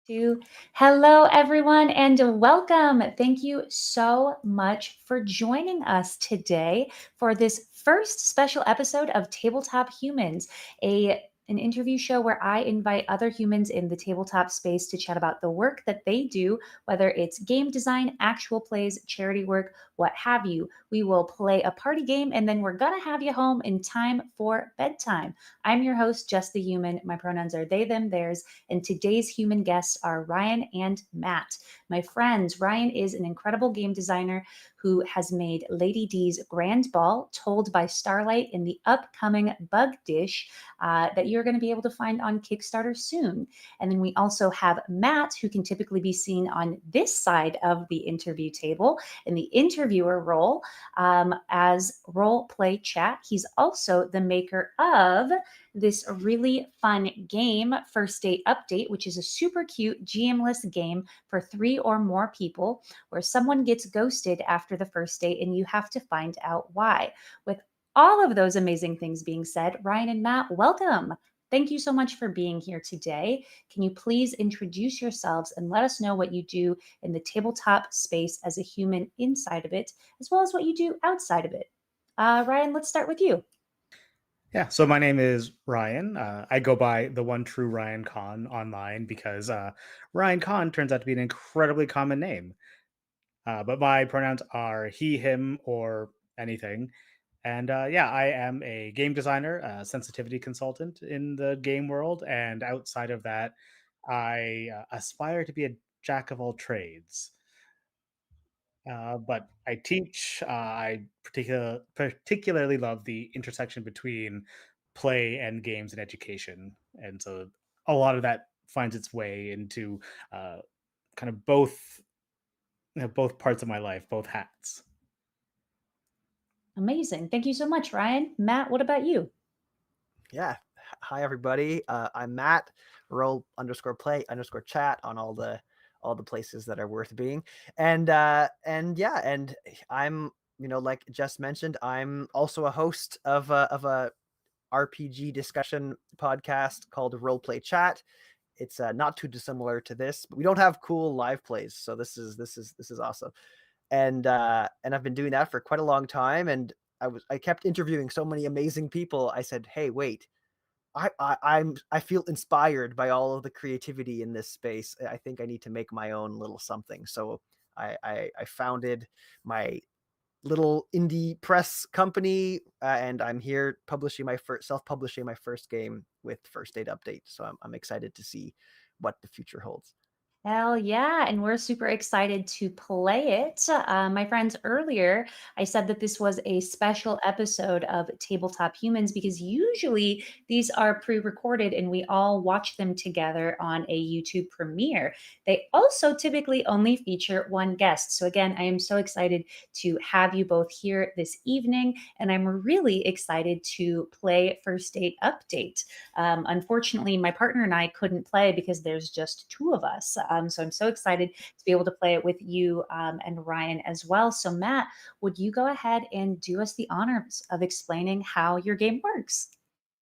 Two. Hello, everyone, and welcome. Thank you so much for joining us today for this first special episode of Tabletop Humans, an interview show where I invite other humans in the tabletop space to chat about the work that they do, whether it's game design, actual plays, charity work, what have you. We will play a party game and then we're gonna have you home in time for bedtime. I'm your host, Just the Human. My pronouns are they, them, theirs, and today's human guests are Ryan and Matt. My friends, Ryan is an incredible game designer who has made Lady D's Grand Ball, told by Starlight, in the upcoming Bug Dish that you're going to be able to find on Kickstarter soon. And then we also have Matt, who can typically be seen on this side of the interview table in the interviewer role as Role Play Chat. He's also the maker of this really fun game, First Date Update, which is a super cute GMless game for 3 or more people where someone gets ghosted after the first date and you have to find out why. With all of those amazing things being said, Ryan and Matt, welcome. Thank you so much for being here today. Can you please introduce yourselves and let us know what you do in the tabletop space as a human inside of it, as well as what you do outside of it? Ryan, let's start with you. Yeah, so my name is Ryan. I go by the one true Ryan Khan online because Ryan Khan turns out to be an incredibly common name. But my pronouns are he, him, or anything. And yeah, I am a game designer, a sensitivity consultant in the game world. And outside of that, I aspire to be a jack of all trades. But I teach. I particularly love the intersection between play and games and education, and so a lot of that finds its way into uh, kind of both parts of my life, both hats. Amazing. Thank you so much, Ryan. Matt, what about you? Yeah. Hi everybody. I'm Matt. Roll underscore play underscore chat on all the places that are worth being. And yeah, and I'm like Jess mentioned, I'm also a host of a RPG discussion podcast called Role Play Chat. It's not too dissimilar to this, but we don't have cool live plays, so this is awesome. And I've been doing that for quite a long time, and I kept interviewing so many amazing people. I said, hey, wait, I feel inspired by all of the creativity in this space. I think I need to make my own little something. So I founded my little indie press company, and I'm here publishing my first self-publishing my first game with First Date Update. So I'm excited to see what the future holds. Hell yeah. And we're super excited to play it. My friends, earlier I said that this was a special episode of Tabletop Humans because usually these are pre recorded and we all watch them together on a YouTube premiere. They also typically only feature one guest. So, again, I am so excited to have you both here this evening. And I'm really excited to play First Date Update. Unfortunately, my partner and I couldn't play because there's just two of us. So I'm so excited to be able to play it with you and Ryan as well. So, Matt, would you go ahead and do us the honors of explaining how your game works?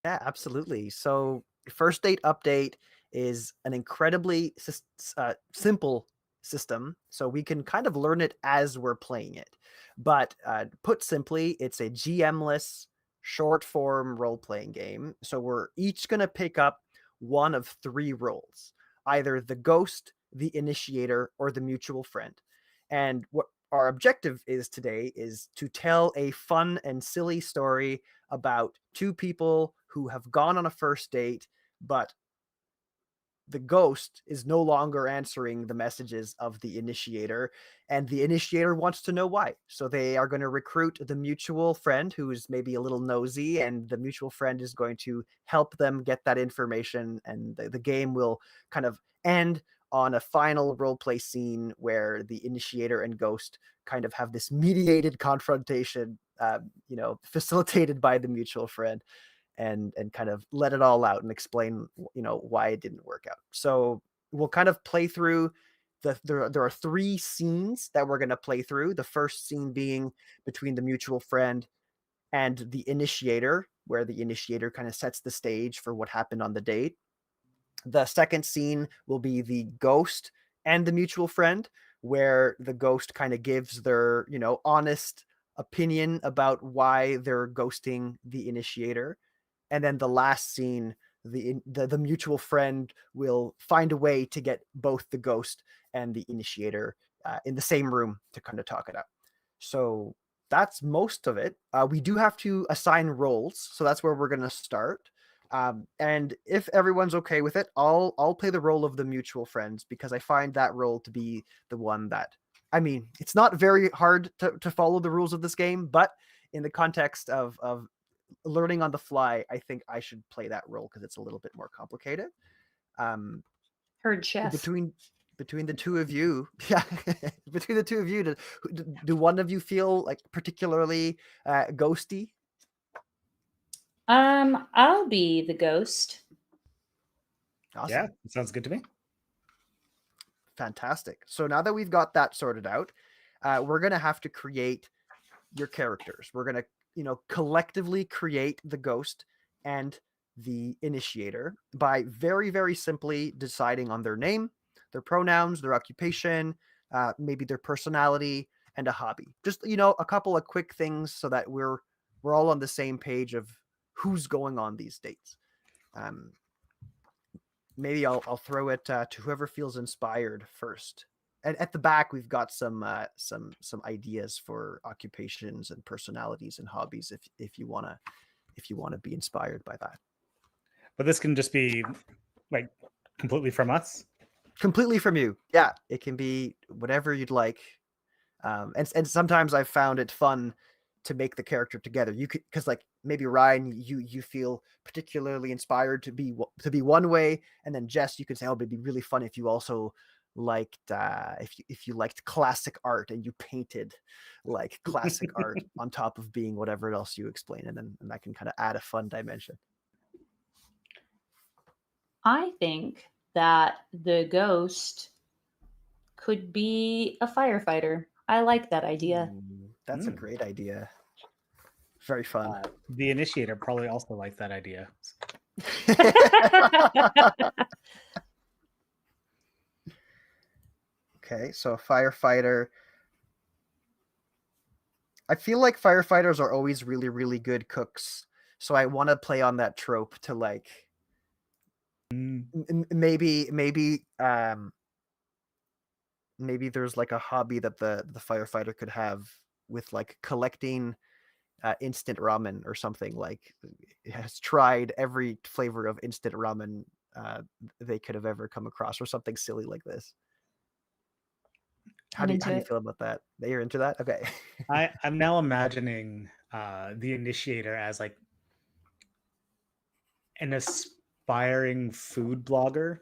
Yeah, absolutely. So, First Date Update is an incredibly simple system, so we can kind of learn it as we're playing it. But put simply, it's a GMless short form role playing game. So, we're each going to pick up one of three roles, either the ghost, the initiator, or the mutual friend. And what our objective is today is to tell a fun and silly story about two people who have gone on a first date, but the ghost is no longer answering the messages of the initiator, and the initiator wants to know why. So they are going to recruit the mutual friend who is maybe a little nosy, and the mutual friend is going to help them get that information. And the game will kind of end on a final role play scene where the initiator and ghost kind of have this mediated confrontation, facilitated by the mutual friend, and kind of let it all out and explain why it didn't work out. So we'll kind of play through there are three scenes that we're going to play through. The first scene being between the mutual friend and the initiator, where the initiator kind of sets the stage for what happened on the date. The second scene will be the ghost and the mutual friend, where the ghost kind of gives their, honest opinion about why they're ghosting the initiator. And then the last scene, the mutual friend will find a way to get both the ghost and the initiator in the same room to kind of talk it out. So that's most of it. We do have to assign roles, so that's where we're going to start. And if everyone's okay with it, I'll play the role of the mutual friends, because I find that role to be the one that, I mean, it's not very hard to follow the rules of this game, but in the context of learning on the fly, I think I should play that role because it's a little bit more complicated. Um, Heard chef. between the two of you, yeah, between the two of you, do one of you feel like particularly ghosty? I'll be the ghost. Awesome. Yeah, it sounds good to me. Fantastic. So now that we've got that sorted out, we're going to have to create your characters. We're going to, collectively create the ghost and the initiator by very, very simply deciding on their name, their pronouns, their occupation, maybe their personality, and a hobby. Just, a couple of quick things so that we're all on the same page of who's going on these dates. Maybe I'll throw it to whoever feels inspired first. And at the back, we've got some ideas for occupations and personalities and hobbies if you wanna be inspired by that. But this can just be like completely from us. Completely from you, yeah. It can be whatever you'd like. And sometimes I've found it fun to make the character together. You could, because like maybe Ryan, you feel particularly inspired to be one way, and then Jess, you could say, oh, it'd be really fun if you also liked if you liked classic art and you painted like classic art on top of being whatever else you explain, and that can kind of add a fun dimension. I think that the ghost could be a firefighter. I like that idea. That's a great idea. Very fun. The initiator probably also likes that idea. Okay, so a firefighter. I feel like firefighters are always really, really good cooks. So I want to play on that trope to like maybe there's like a hobby that the firefighter could have with like collecting instant ramen or something. Like has tried every flavor of instant ramen they could have ever come across, or something silly like this. How do you feel about that? That you're into that? Okay. I'm now imagining the initiator as like an aspiring food blogger.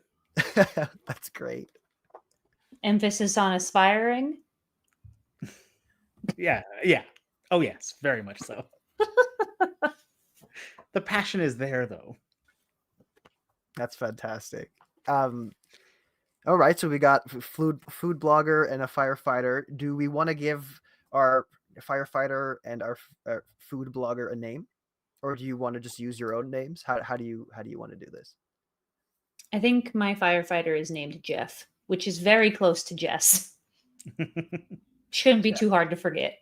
That's great. Emphasis on aspiring. Yeah. Oh yes, very much so. The passion is there though. That's fantastic. All right, so we got food blogger and a firefighter. Do we want to give our firefighter and our food blogger a name, or do you want to just use your own names? How do you want to do this? I think my firefighter is named Jeff, which is very close to Jess. Shouldn't be too hard to forget.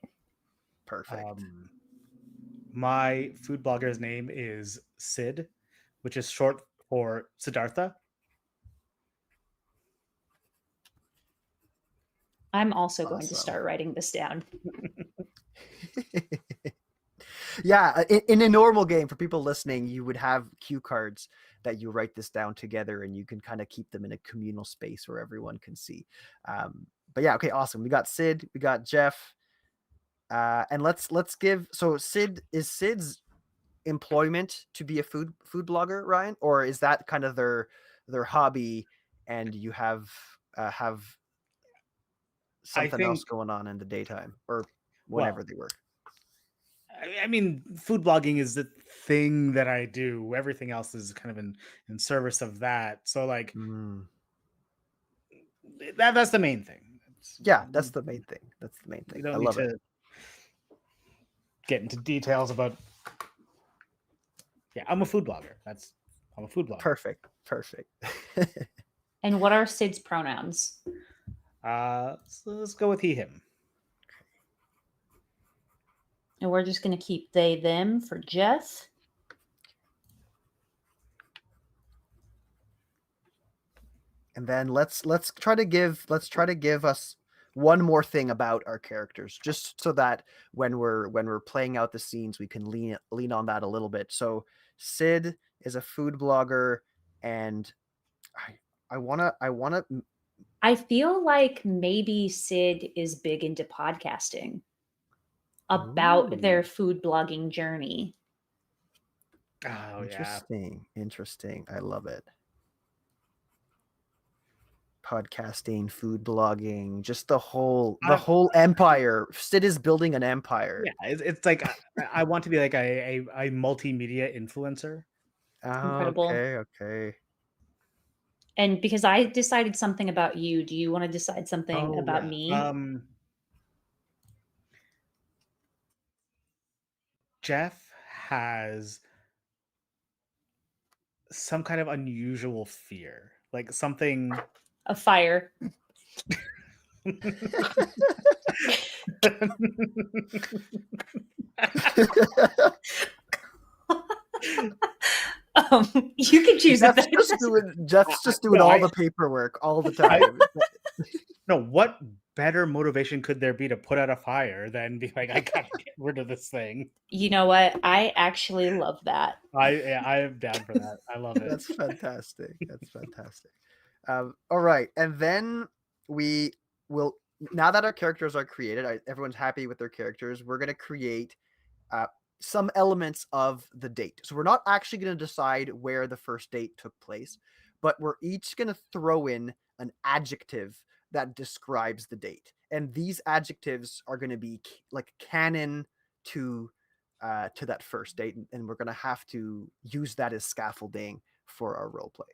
Perfect. My food blogger's name is Sid, which is short for Siddhartha. I'm also going to start writing this down. Yeah, in a normal game, for people listening, you would have cue cards that you write this down together, and you can kind of keep them in a communal space where everyone can see. But yeah, okay, awesome. We got Sid, we got Jeff, and let's give. So Sid's employment to be a food blogger, Ryan, or is that kind of their hobby, and you have something else going on in the daytime or whenever they work? I mean, food blogging is the thing that I do. Everything else is kind of in service of that. So like that's the main thing. That's the main thing. You don't need to get into details about. Yeah, I'm a food blogger. That's I'm a food blogger. Perfect. Perfect. And what are Sid's pronouns? So let's go with he, him. And we're just going to keep they, them for Jeff. And then let's try to give us one more thing about our characters, just so that when we're playing out the scenes, we can lean on that a little bit. So Sid is a food blogger, and I wanna I feel like maybe Sid is big into podcasting about their food blogging journey. Oh Interesting. I love it. Podcasting, food blogging, just the whole empire. Sid is building an empire. Yeah, it's like I want to be like a multimedia influencer. Incredible. Okay. And because I decided something about you, do you want to decide something about me? Jeff has some kind of unusual fear, like something. A fire. You can choose Jeff's it. just doing all the paperwork all the time. No, what better motivation could there be to put out a fire than be like, I gotta get rid of this thing? You know what? I actually love that. I am down for that. I love it. That's fantastic. All right, and then we will, now that our characters are created, everyone's happy with their characters, we're going to create some elements of the date. So we're not actually going to decide where the first date took place, but we're each going to throw in an adjective that describes the date, and these adjectives are going to be like canon to that first date, and we're going to have to use that as scaffolding for our role play.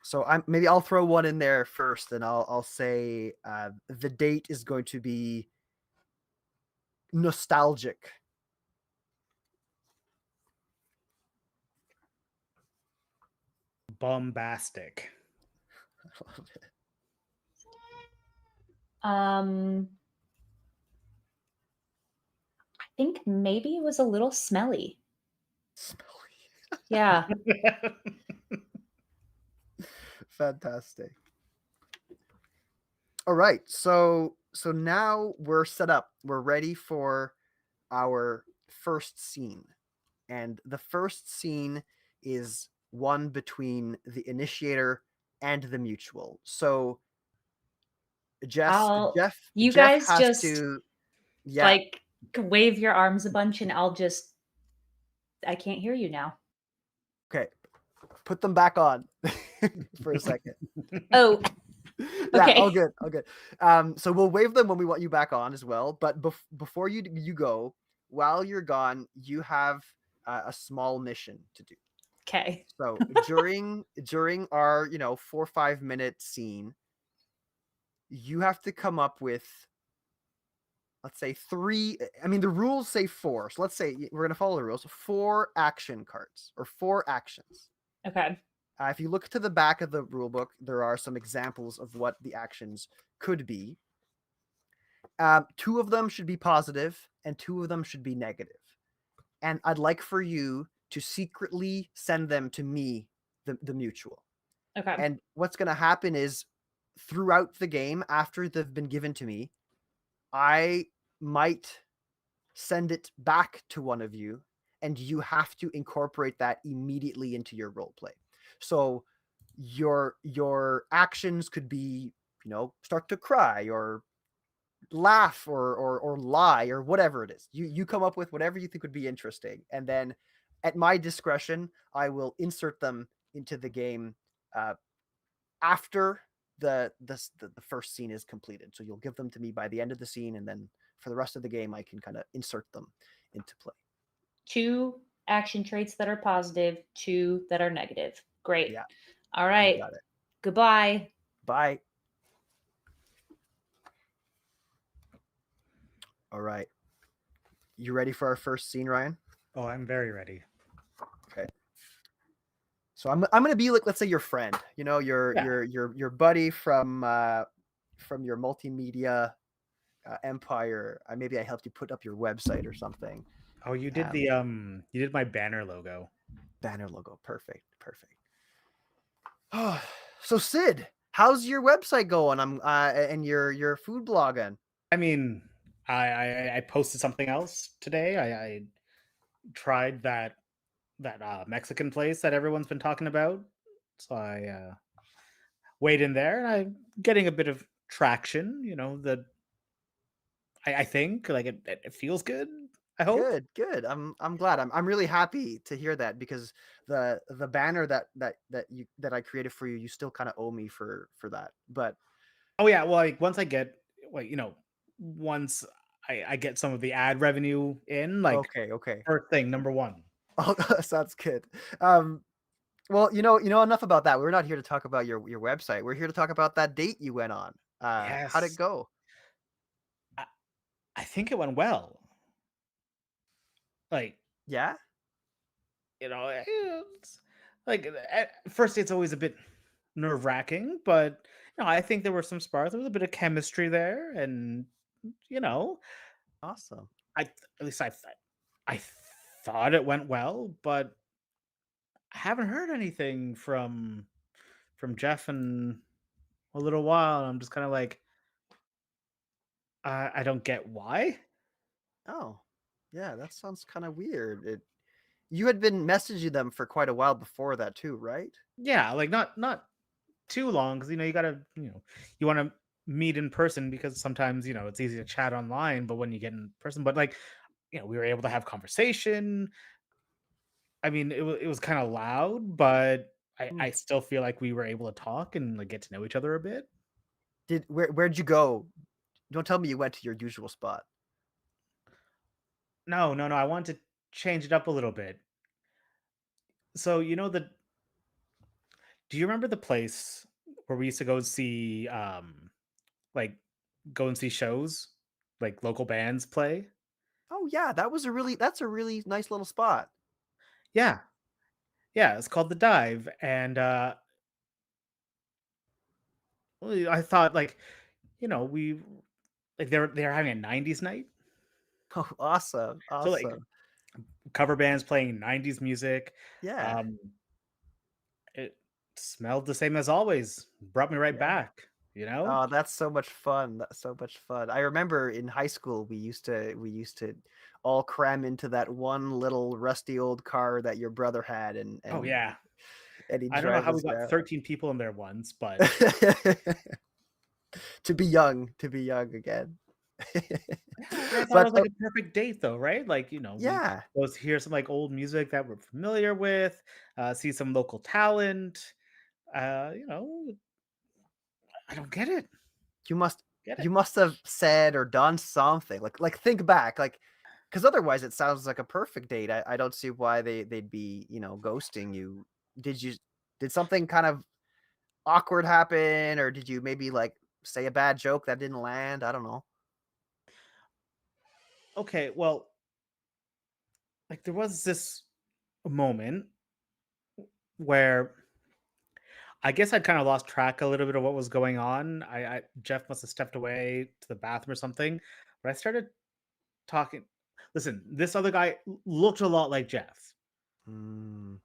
So maybe I'll throw one in there first, and I'll say the date is going to be nostalgic. Bombastic. I love it. I think maybe it was a little smelly. Smelly. Yeah. Fantastic. All right, so now we're set up. We're ready for our first scene, and the first scene is one between the initiator and the mutual. So Jeff you guys has just to, like wave your arms a bunch, and I can't hear you now. Okay, put them back on for a second. Oh, yeah, okay. all good. So we'll wave them when we want you back on as well. But before you go, while you're gone, you have a small mission to do. Okay. So during our 4 or 5 minute scene, you have to come up with, let's say 3. I mean, the rules say 4, so let's say we're gonna follow the rules. 4 action cards or 4 actions. Okay. If you look to the back of the rule book, there are some examples of what the actions could be. 2 of them should be positive, and 2 of them should be negative. And I'd like for you to secretly send them to me, the mutual. Okay. And what's going to happen is, throughout the game, after they've been given to me, I might send it back to one of you, and you have to incorporate that immediately into your role play. So your actions could be, start to cry or laugh or lie or whatever it is. You come up with whatever you think would be interesting, and then at my discretion, I will insert them into the game after the first scene is completed. So you'll give them to me by the end of the scene, and then for the rest of the game, I can kind of insert them into play. 2 action traits that are positive, 2 that are negative. Great. Yeah. All right. Got it. Goodbye. Bye. All right. You ready for our first scene, Ryan? Oh, I'm very ready. So I'm gonna be like, let's say your friend, you know, Yeah. your buddy from your multimedia empire. Maybe I helped you put up your website or something. Oh, you did Um, you did my banner logo. Banner logo, perfect, perfect. So Sid, how's your website going? And your food blogging. I mean, I posted something else today. I tried that Mexican place that everyone's been talking about. So I weighed in there, and I'm getting a bit of traction. You know, I think like it feels good. I hope. Good, good. I'm glad. I'm really happy to hear that because the banner that I created for you, you still kind of owe me for that. But Oh yeah, well, like once I get like once I get some of the ad revenue in, like okay, okay. first thing number one. Oh, sounds good. Um, well, enough about that. We're not here to talk about your website. We're here to talk about that date you went on. How'd it Yes, go? I, I think it went well. Like Yeah. it's, like at first it's always a bit nerve wracking, but I think there were some sparks. There was a bit of chemistry there, and you know, Awesome. at least I thought it went well, but I haven't heard anything from Jeff in a little while. I'm just kind of like, I don't get why. Oh, yeah. That sounds kind of weird. You had been messaging them for quite a while before that too, right? Yeah, like not too long because you gotta you want to meet in person because sometimes it's easy to chat online, but when you get in person, but like we were able to have conversation. I mean, it was kind of loud, but Hmm. I still feel like we were able to talk and like get to know each other a bit. Where'd you go? Don't tell me you went to your usual spot. No, no, no. I want to change it up a little bit. So do you remember the place where we used to go see like go and see shows, like local bands play? Oh yeah, that's a really nice little spot. Yeah. Yeah, it's called The Dive, and, well, I thought, like, we like, they're having a '90s night, Oh, awesome, so, like, awesome. cover bands playing '90s music, Yeah, um, it smelled the same as always, brought me right yeah. back, you know? Oh, that's so much fun. That's so much fun. I remember in high school we used to all cram into that one little rusty old car that your brother had Oh, and yeah. he'd I don't know drive how we us got down. 13 people in there once, but To be young again. yeah, but I thought it But, was, like, a perfect date though, right? Like, we yeah, both hear some, like, old music that we're familiar with, see some local talent, you know, I don't get it. you must Get you it. must have said or done something, think back, because otherwise it sounds like a perfect date. I don't see why they'd be, ghosting you. Did you did something kind of awkward happen, or did you maybe, like, say a bad joke that didn't land? I don't know. Okay, well, like there was this moment where I guess I'd kind of lost track a little bit of what was going on. I Jeff must have stepped away to the bathroom or something, but I started talking. Listen, this other guy looked a lot like Jeff, Mm,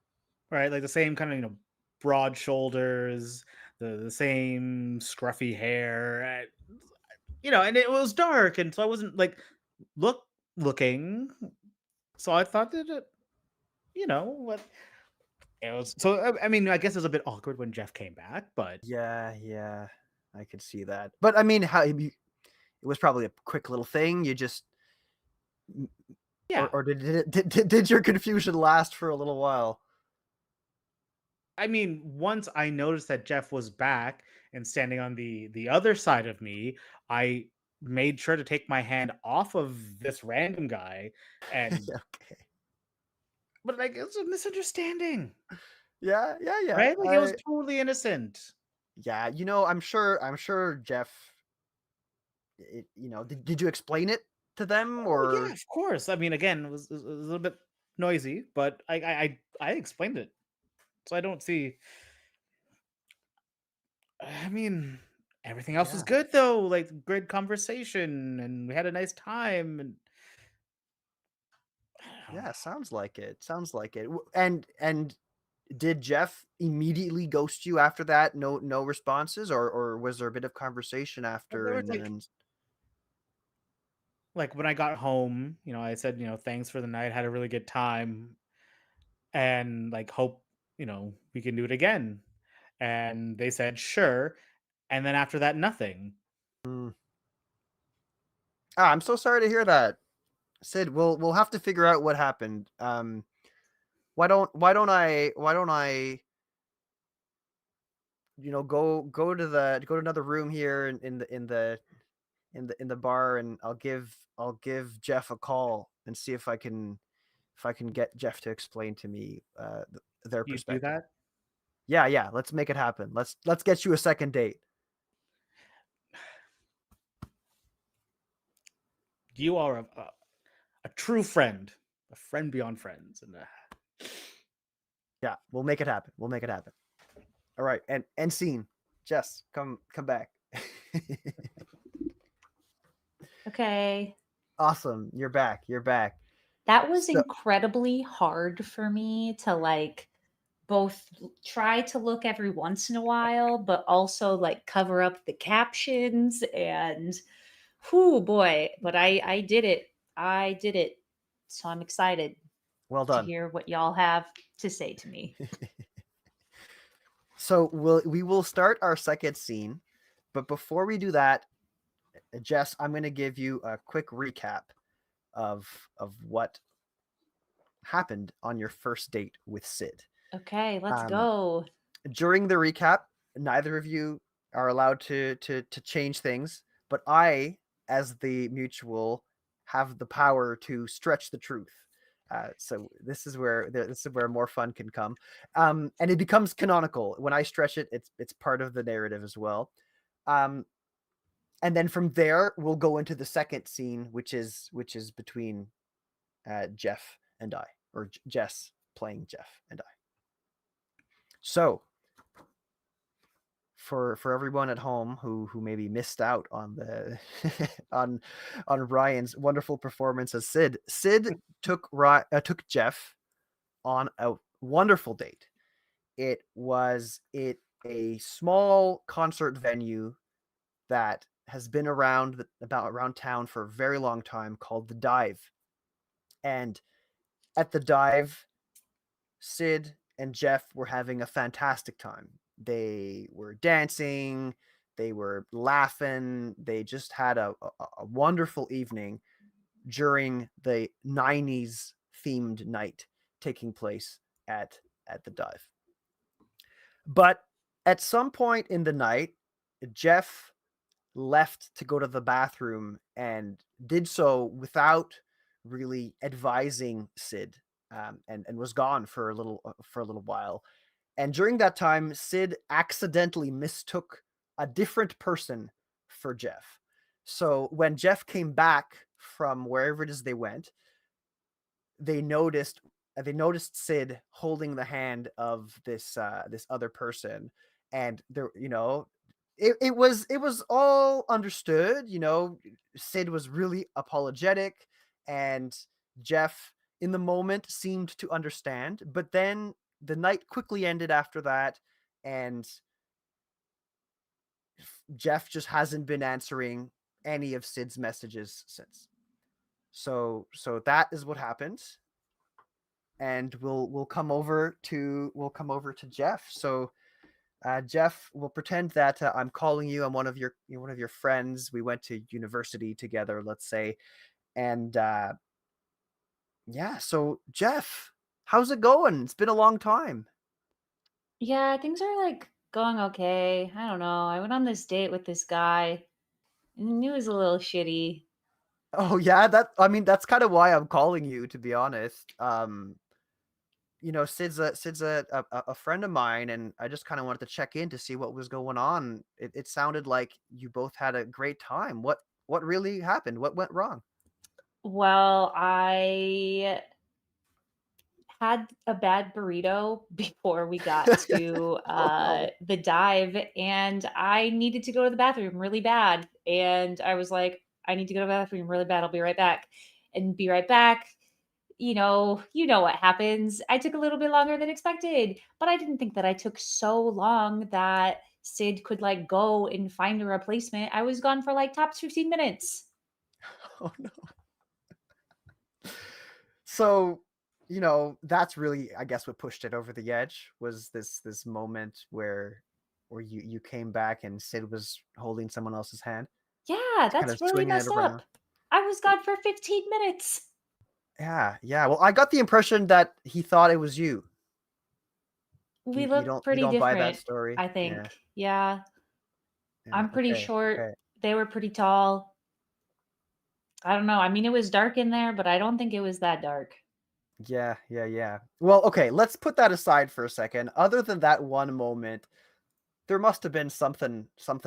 right? Like the same kind of broad shoulders, the same scruffy hair, and it was dark, and so I wasn't like looking. So I thought that what it was. So I mean, I guess it was a bit awkward when Jeff came back, but yeah, yeah, I could see that. But, I mean, how you it was probably a quick little thing, you just yeah. or did your confusion last for a little while? I mean, once I noticed that Jeff was back and standing on the other side of me, I made sure to take my hand off of this random guy, and Okay. but like it's a misunderstanding, Yeah, yeah, yeah, right? Like it was totally innocent. yeah, I'm sure Jeff, did you explain it to them Oh yeah, or of course. I mean, again, it was a little bit noisy, but I explained it So I don't see. I mean, everything else was Yeah. good though. Like great conversation, and we had a nice time. And I don't Yeah, know. sounds like it. Sounds like it. And did Jeff immediately ghost you after that? No responses, or was there a bit of conversation Well, after there was and then? like when I got home, I said, thanks for the night, had a really good time, and like hope we can do it again. And they said sure, and then after that, nothing. Mm. I'm so sorry to hear that, Sid. We'll have to figure out what happened. Why don't I go to another room here in the bar, and I'll give Jeff a call and see if I can get Jeff to explain to me their You do perspective. that? Yeah, let's make it happen. Let's get you a second date. You are a true friend, a friend beyond friends, and Yeah, we'll make it happen. We'll make it happen. All right, and end scene. Jess, come back. Okay. Awesome, you're back. You're back. That was So, incredibly hard for me to like both try to look every once in a while, but also like cover up the captions and whoo boy, but I did it. I did it. So I'm excited well to done. hear what y'all have to say to me. So we will start our second scene, but before we do that, Jess, I'm going to give you a quick recap of what happened on your first date with Sid. Okay, let's Um, go. During the recap, neither of you are allowed to change things, but I, as the mutual, have the power to stretch the truth. So this is where more fun can come, and it becomes canonical when I stretch it. It's part of the narrative as well. Um, and then from there we'll go into the second scene, which is between Jeff and I, or Jess playing Jeff and I. So for everyone at home who maybe missed out on the on Ryan's wonderful performance as Sid. Sid took Jeff on a wonderful date. It was a small concert venue that has been around town for a very long time, called the Dive. And at the Dive, Sid and Jeff were having a fantastic time. They were dancing, they were laughing, they just had a wonderful evening during the 90s themed night taking place at the Dive. But at some point in the night, Jeff left to go to the bathroom and did so without really advising Sid, and was gone for a little while. And during that time, Sid accidentally mistook a different person for Jeff. So when Jeff came back from wherever it is they went, they noticed they noticed Sid holding the hand of this other person, and it was all understood. Sid was really apologetic, and Jeff in the moment seemed to understand, but then the night quickly ended after that, and Jeff just hasn't been answering any of Sid's messages since. So that is what happened, and we'll come over to Jeff. So, Jeff, we'll pretend that I'm calling you. I'm one of your friends. We went to university together, let's say, and yeah. So, Jeff, how's it going? It's been a long time. Yeah, things are like going okay. I don't know. I went on this date with this guy and he was a little shitty. Oh yeah, that's kind of why I'm calling you, to be honest. Sid's a friend of mine, and I just kind of wanted to check in to see what was going on. It sounded like you both had a great time. What really happened? What went wrong? Well, I had a bad burrito before we got to Oh no. the dive, and I needed to go to the bathroom really bad. And I was like, I need to go to the bathroom really bad. I'll be right back. And be right back. You know what happens. I took a little bit longer than expected, but I didn't think that I took so long that Sid could like go and find a replacement. I was gone for like tops 15 minutes. Oh no. So, that's really, I guess, what pushed it over the edge was this moment where you came back and Sid was holding someone else's hand, Yeah, kind of that's really swinging it messed around. up. I was gone for 15 minutes. Yeah, yeah. Well, I got the impression that he thought it was you. We You looked don't pretty buy that different, story? I Yeah, think. Yeah, yeah. I'm pretty Okay, short. okay. They were pretty tall. I don't know. I mean, it was dark in there, but I don't think it was that dark. Yeah, yeah, yeah. Well, okay, let's put that aside for a second. Other than that one moment, there must have been something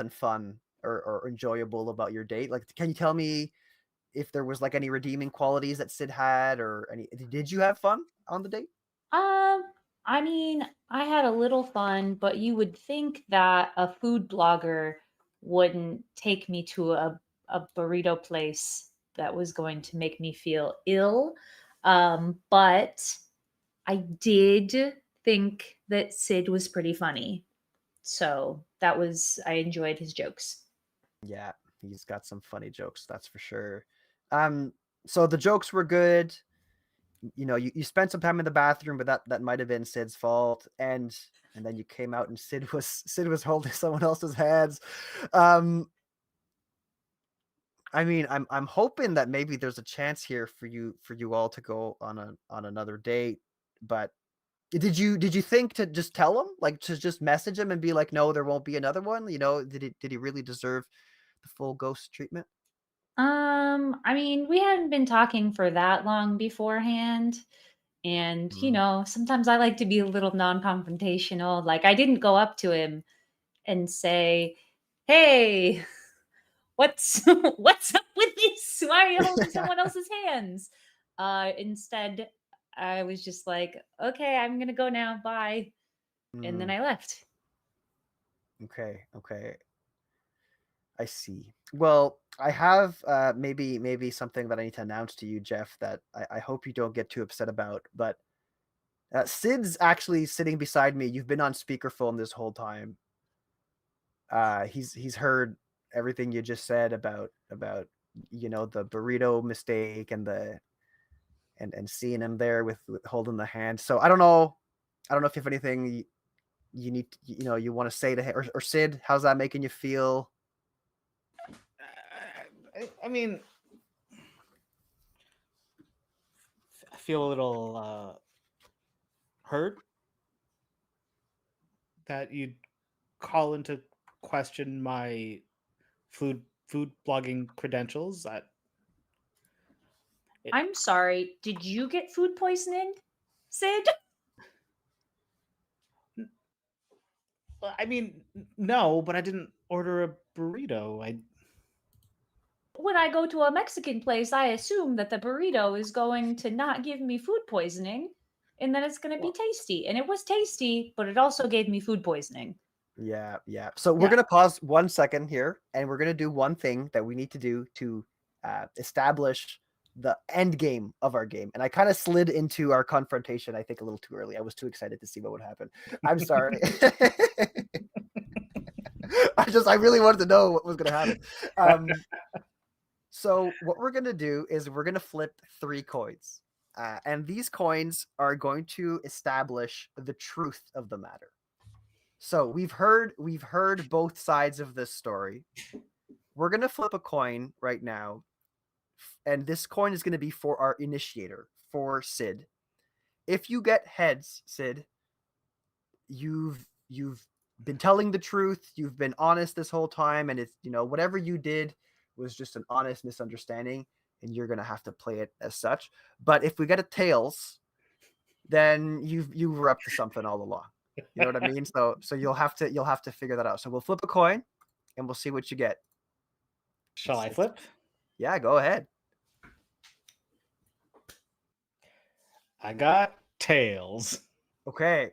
fun or enjoyable about your date. Like, can you tell me if there was like any redeeming qualities that Sid had, or any? Did you have fun on the date? Um, I mean, I had a little fun, but you would think that a food blogger wouldn't take me to a burrito place that was going to make me feel ill. But I did think that Sid was pretty funny. So I enjoyed his jokes. Yeah, he's got some funny jokes, that's for sure. Um, so the jokes were good. You spent some time in the bathroom, but that might have been Sid's fault. And then you came out and Sid was holding someone else's hands. Um, I mean, I'm hoping that maybe there's a chance here for you all to go on another date. But did you think to just tell him, like to just message him and be like, no, there won't be another one? Did he really deserve the full ghost treatment? I mean, we hadn't been talking for that long beforehand. And, Mm. sometimes I like to be a little non confrontational. Like, I didn't go up to him and say, hey, what's what's up with this? Why are you holding someone else's hands? Instead, I was just like, okay, I'm gonna go now. Bye. And then Mm, I left. okay, okay. I see. Well, I have maybe something that I need to announce to you, Jeff, that I hope you don't get too upset about. But Sid's actually sitting beside me. You've been on speakerphone this whole time. He's heard everything you just said about the burrito mistake and seeing him there with holding the hand. So I don't know if you have anything you need you want to say to him, or Sid. How's that making you feel? I mean, I feel a little hurt that you'd call into question my food blogging credentials. It, I'm sorry. Did you get food poisoning, Sid? I mean, no, but I didn't order a burrito. I When I go to a Mexican place, I assume that the burrito is going to not give me food poisoning and that it's going to be well, tasty. And it was tasty, but it also gave me food poisoning. Yeah, yeah. So we're yeah. gonna pause 1 second here, and we're gonna do one thing that we need to do to establish the end game of our game. And I kind of slid into our confrontation, I think, a little too early. I was too excited to see what would happen. I'm sorry. I really wanted to know what was gonna happen. Um, so what we're gonna do is we're gonna flip 3 coins, and these coins are going to establish the truth of the matter. So we've heard both sides of this story. We're gonna flip a coin right now, and this coin is gonna be for our initiator, for Sid. If you get heads, Sid, you've been telling the truth, you've been honest this whole time, and it's whatever you did was just an honest misunderstanding, and you're gonna have to play it as such. But if we get a tails, then you were up to something all along. You know what I mean? So you'll have to figure that out. So we'll flip a coin and we'll see what you get. Shall It's, I it's flip? yeah, go ahead. I got Tails. Okay.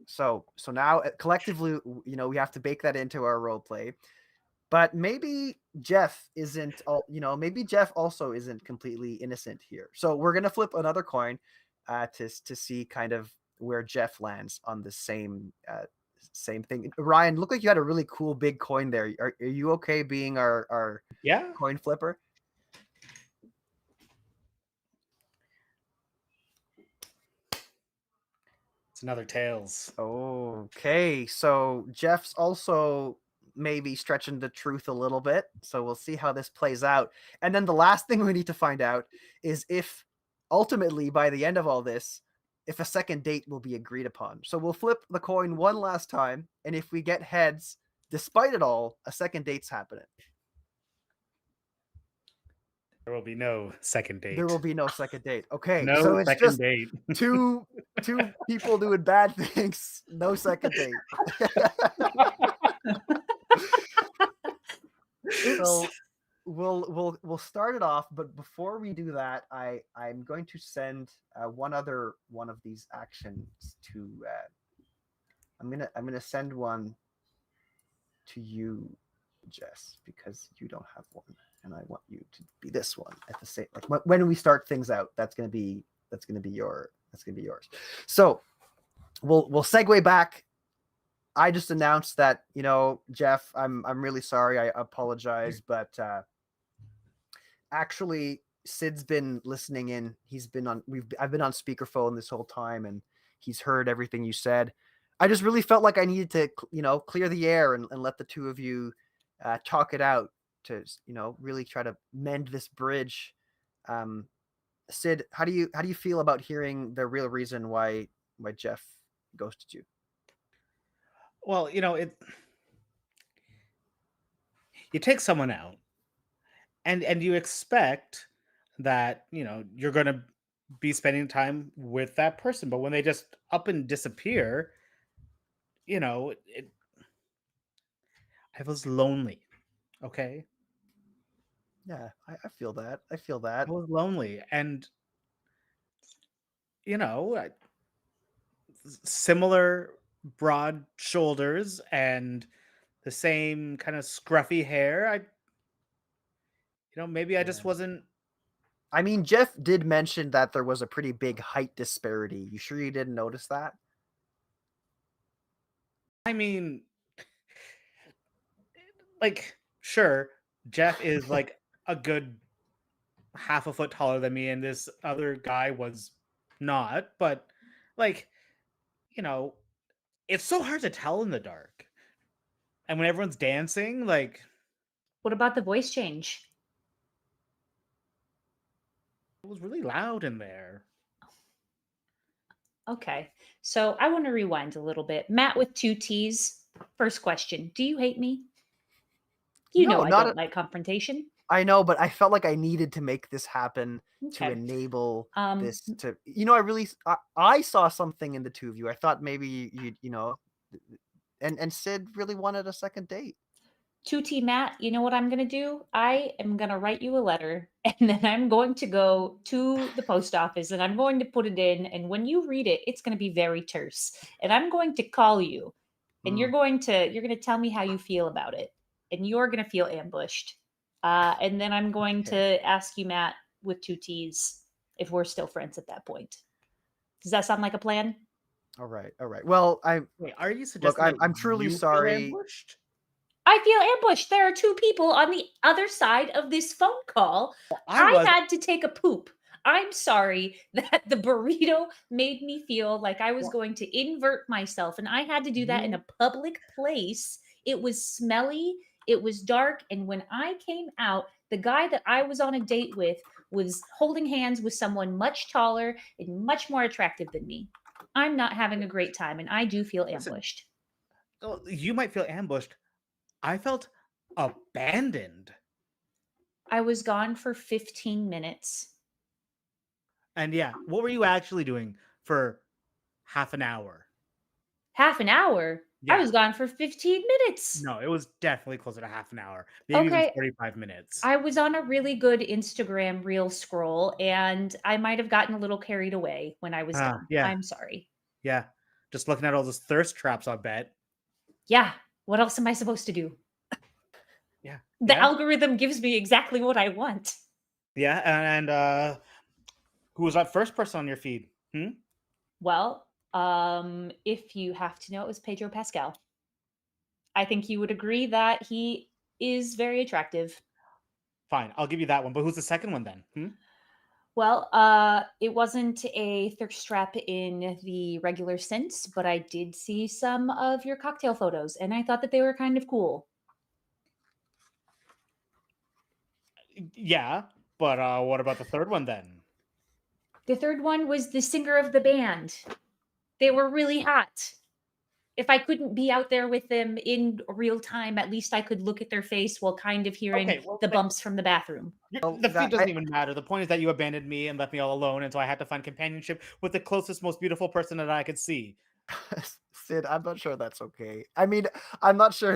So now collectively, we have to bake that into our role play. But maybe Jeff isn't all, maybe Jeff also isn't completely innocent here. So we're gonna flip another coin to see kind of where Jeff lands on the same thing. Ryan, look like you had a really cool big coin there. Are you okay being our Yeah. coin flipper? It's another Tails. Okay, so Jeff's also maybe stretching the truth a little bit. So we'll see how this plays out. And then the last thing we need to find out is if ultimately by the end of all this, if a second date will be agreed upon. So we'll flip the coin one last time, and if we get heads, despite it all, a second date's happening. There will be no second There will date. be no second date. Okay, so No it's second just date. two people doing bad things, no second date. So we'll start it off, but before we do that, I'm going to send one other one of these actions to. I'm gonna send one to you, Jess, because you don't have one, and I want you to be this one at the same. Like when we start things out, that's gonna be yours. So we'll segue back. I just announced that, Jeff, I'm really sorry. I apologize, but actually Sid's been listening in. I've been on speakerphone this whole time, and he's heard everything you said. I just really felt like I needed to, clear the air and let the two of you talk it out to, really try to mend this bridge. Sid, how do you feel about hearing the real reason why Jeff ghosted you? Well, you take someone out and you expect that, you're going to be spending time with that person, but when they just up and disappear, I was lonely. Okay. Yeah, I feel that. I was lonely. And, you know, I- similar broad shoulders and the same kind of scruffy hair. Maybe I just Yeah. wasn't. I mean, Jeff did mention that there was a pretty big height disparity. You sure you didn't notice that? I mean, like, sure, Jeff is like a good half a foot taller than me, and this other guy was not, but like, you know, it's so hard to tell in the dark. And when everyone's dancing, like, What about the voice change? it was really loud in there. Okay. So I want to rewind a little bit. Matt with two T's. First question. Do you hate me? You know No, I not don't like confrontation. I know, but I felt like I needed to make this happen to Okay. enable Um, this to, I saw something in the two of you. I thought maybe and Sid really wanted a second date. 2T Matt, you know what I'm going to do? I am going to write you a letter and then I'm going to go to the post office and I'm going to put it in. And when you read it, it's going to be very terse. And I'm going to call you and Mm, you're going to tell me how you feel about it. And you're going to feel ambushed. And then I'm going okay. to ask you, Matt, with two T's, if we're still friends at that point. Does that sound like a plan? All right. All right. Well, Wait, are you look, suggesting that I'm truly you feel sorry. ambushed? I feel ambushed. There are two people on the other side of this phone call. Well, I I was. had to take a poop. I'm sorry that the burrito made me feel like I was Well, going to invert myself, and I had to do that in you. a public place. It was smelly, it was dark, and when I came out, the guy that I was on a date with was holding hands with someone much taller and much more attractive than me. I'm not having a great time, and I do feel Listen, ambushed. you might feel ambushed. I felt abandoned. I was gone for 15 minutes. And yeah, what were you actually doing for half an hour? Half an hour? I Yeah. was gone for 15 minutes. No, it was definitely closer to half an hour, maybe even Okay. 45 minutes. I was on a really good Instagram reel scroll, and I might have gotten a little carried away when I was done. Yeah, I'm sorry. yeah. Just looking at all those thirst traps, I bet. Yeah. What else am I supposed to do? Yeah, The yeah, algorithm gives me exactly what I want. yeah. And who was that first person on your feed? Hmm? Well, if you have to know, it was Pedro Pascal. I think you would agree that he is very attractive. Fine, I'll give you that one. But who's the second one then? Hmm? Well, it wasn't a thirst trap in the regular sense, but I did see some of your cocktail photos, and I thought that they were kind of cool. Yeah, but what about the third one then? The third one was the singer of the band. They were really hot. If I couldn't be out there with them in real time, at least I could look at their face while kind of hearing Okay, well, the like, bumps from the bathroom. Well, the feed that doesn't even matter. The point is that you abandoned me and left me all alone, and so I had to find companionship with the closest, most beautiful person that I could see. Sid, I'm not sure that's okay. I mean, I'm not sure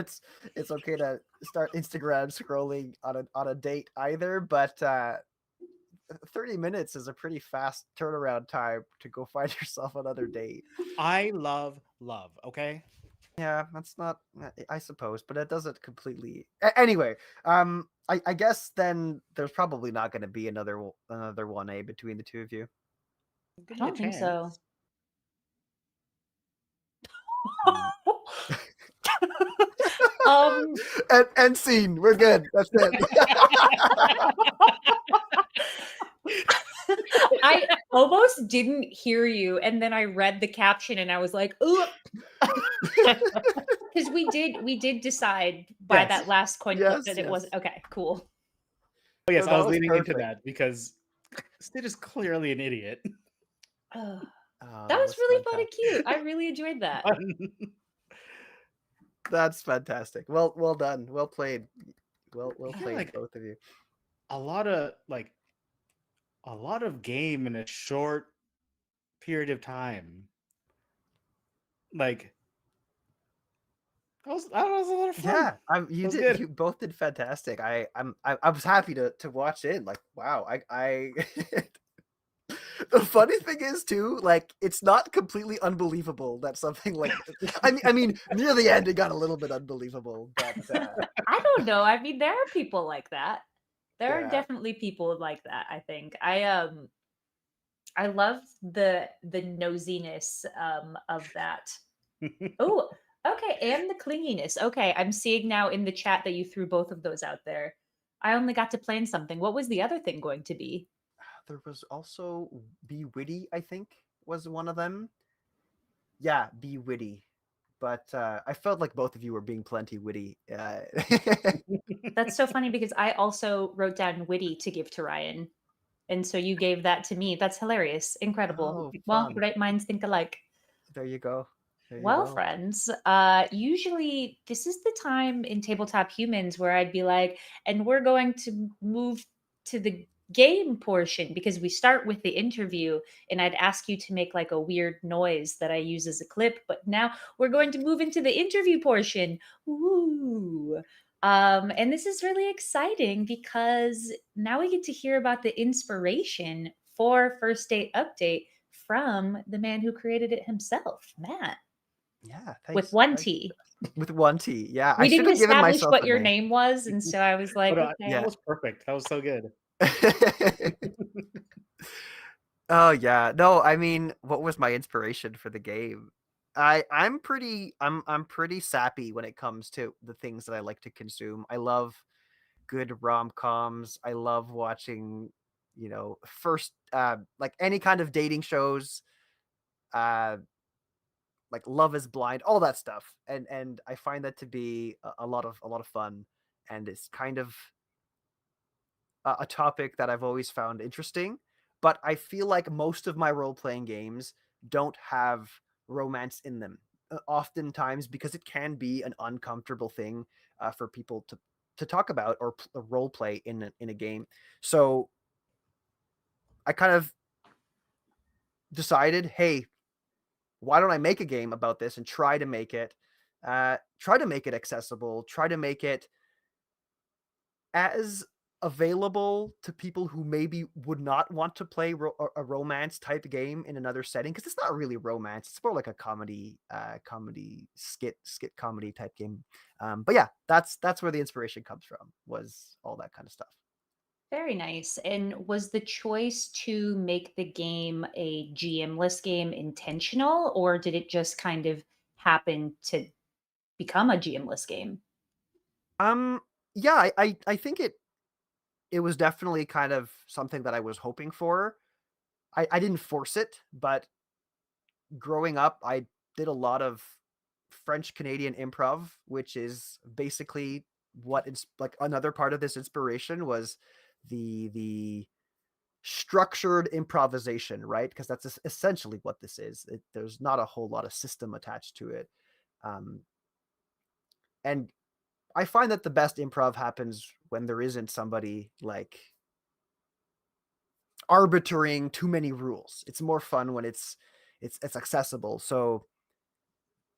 it's okay to start Instagram scrolling on a date either, but 30 minutes is a pretty fast turnaround time to go find yourself another date. I love love. Okay. Yeah, that's not, I suppose, but it doesn't completely. Anyway, I guess then there's probably not going to be another 1A between the two of you. I Give me a don't think so. chance. Mm. um And scene, we're good. That's it. I almost didn't hear you, and then I read the caption and I was like, "Ooh," because we did decide by Yes. that last coin flip Yes, that it was yes. okay, cool. Oh, No, yes, I that was was leaning into perfect. that because Sid is clearly an idiot. Ugh, Oh, that that was was really fun and cute. I fantastic. really enjoyed that. That's fantastic. Well done. Well played. Well Yeah, played, like both of you. a lot of like a lot of game in a short period of time. Like that was a lot of fun. Yeah, It you was did. good. You both did fantastic. I was happy to watch in. Like, wow. I The funny thing is too, like, it's not completely unbelievable that something like I mean, near the end it got a little bit unbelievable, but I don't know. I mean, there are people like that. There are yeah. definitely people like that, I think. I love the nosiness of that. Oh, okay, and the clinginess. Okay, I'm seeing now in the chat that you threw both of those out there. I only got to plan something. What was the other thing going to be? There was also Be Witty, I think, was one of them. Yeah, Be Witty. But I felt like both of you were being plenty witty. That's so funny because I also wrote down witty to give to Ryan. And so you gave that to me. That's hilarious. Incredible. Oh, Well, fun. great minds think alike. There you go. There you Well, go. friends, usually this is the time in Tabletop Humans where I'd be like, and we're going to move to the game portion because we start with the interview, and I'd ask you to make like a weird noise that I use as a clip, but now we're going to move into the interview portion. Ooh. And this is really exciting because now we get to hear about the inspiration for First Date Update from the man who created it himself, Matt. Yeah, With thanks. one Thanks. T. With one T. Yeah, I We should didn't have given establish myself what a your name. name was, and so I was Oh, like, no, that "Okay." was perfect. That was so good. Oh yeah. No, I mean, what was my inspiration for the game? I'm pretty sappy when it comes to the things that I like to consume. I love good rom-coms. I love watching, first like any kind of dating shows, uh like Love is Blind, all that stuff. And I find that to be a lot of fun, and it's kind of a topic that I've always found interesting, but I feel like most of my role playing games don't have romance in them. Oftentimes, because it can be an uncomfortable thing for people to talk about or role play in a game. So I kind of decided, hey, why don't I make a game about this and try to make it try to make it accessible, try to make it as available to people who maybe would not want to play a romance type game in another setting, because it's not really romance, it's more like a comedy skit comedy type game. But yeah, that's where the inspiration comes from, was all that kind of stuff. Very nice. And was the choice to make the game a GMless game intentional, or did it just kind of happen to become a GMless game? um yeah, I think it was definitely kind of something that I was hoping for. I didn't force it, but growing up, I did a lot of French Canadian improv, which is basically what it's like. Another part of this inspiration was the structured improvisation, right? Because that's essentially what this is. There's not a whole lot of system attached to it, um, and I find that the best improv happens when there isn't somebody like arbitrating too many rules. It's more fun when it's accessible. So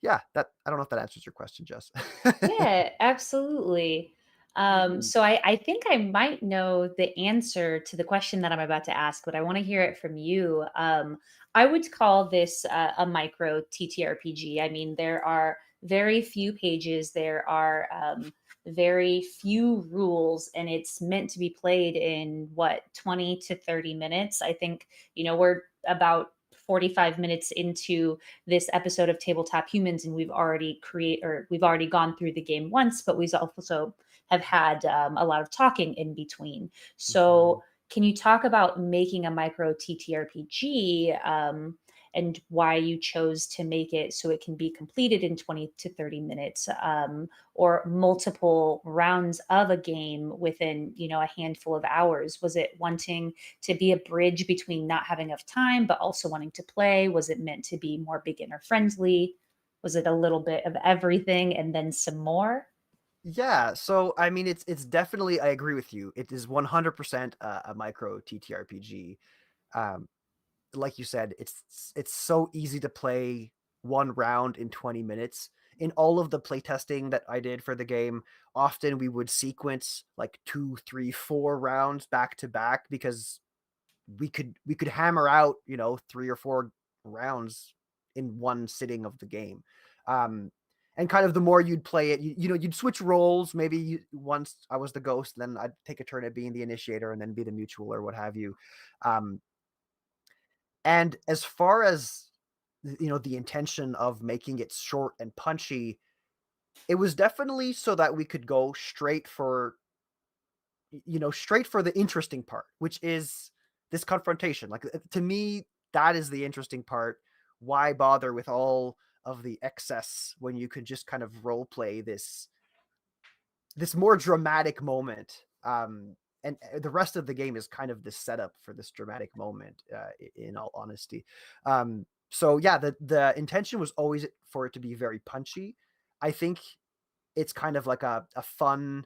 yeah, that I don't know if that answers your question, Jess. Yeah, absolutely. So I think I might know the answer to the question that I'm about to ask, but I want to hear it from you. I would call this a micro TTRPG. I mean, there are very few pages, there are very few rules, and it's meant to be played in what, 20 to 30 minutes. I think, we're about 45 minutes into this episode of Tabletop Humans, and we've already gone through the game once, but we also have had a lot of talking in between. Mhm. So, can you talk about making a micro TTRPG, and why you chose to make it so it can be completed in 20 to 30 minutes, or multiple rounds of a game within, a handful of hours? Was it wanting to be a bridge between not having enough time but also wanting to play? Was it meant to be more beginner friendly? Was it a little bit of everything and then some more? Yeah, so I mean, it's definitely, I agree with you. It is 100% a micro TTRPG. Um, like you said, it's so easy to play one round in 20 minutes. In all of the playtesting that I did for the game, often we would sequence like 2, 3, 4 rounds back to back, because we could hammer out, 3 or 4 rounds in one sitting of the game. Um, and kind of the more you'd play it, you'd switch roles. Maybe once I was the ghost, then I'd take a turn at being the initiator and then be the mutual or what have you. Um, and as far as the intention of making it short and punchy, it was definitely so that we could go straight for the interesting part, which is this confrontation. Like, to me, that is the interesting part. Why bother with all of the excess when you could just kind of role play this more dramatic moment? And the rest of the game is kind of the setup for this dramatic moment. In all honesty, so yeah, the intention was always for it to be very punchy. I think it's kind of like a fun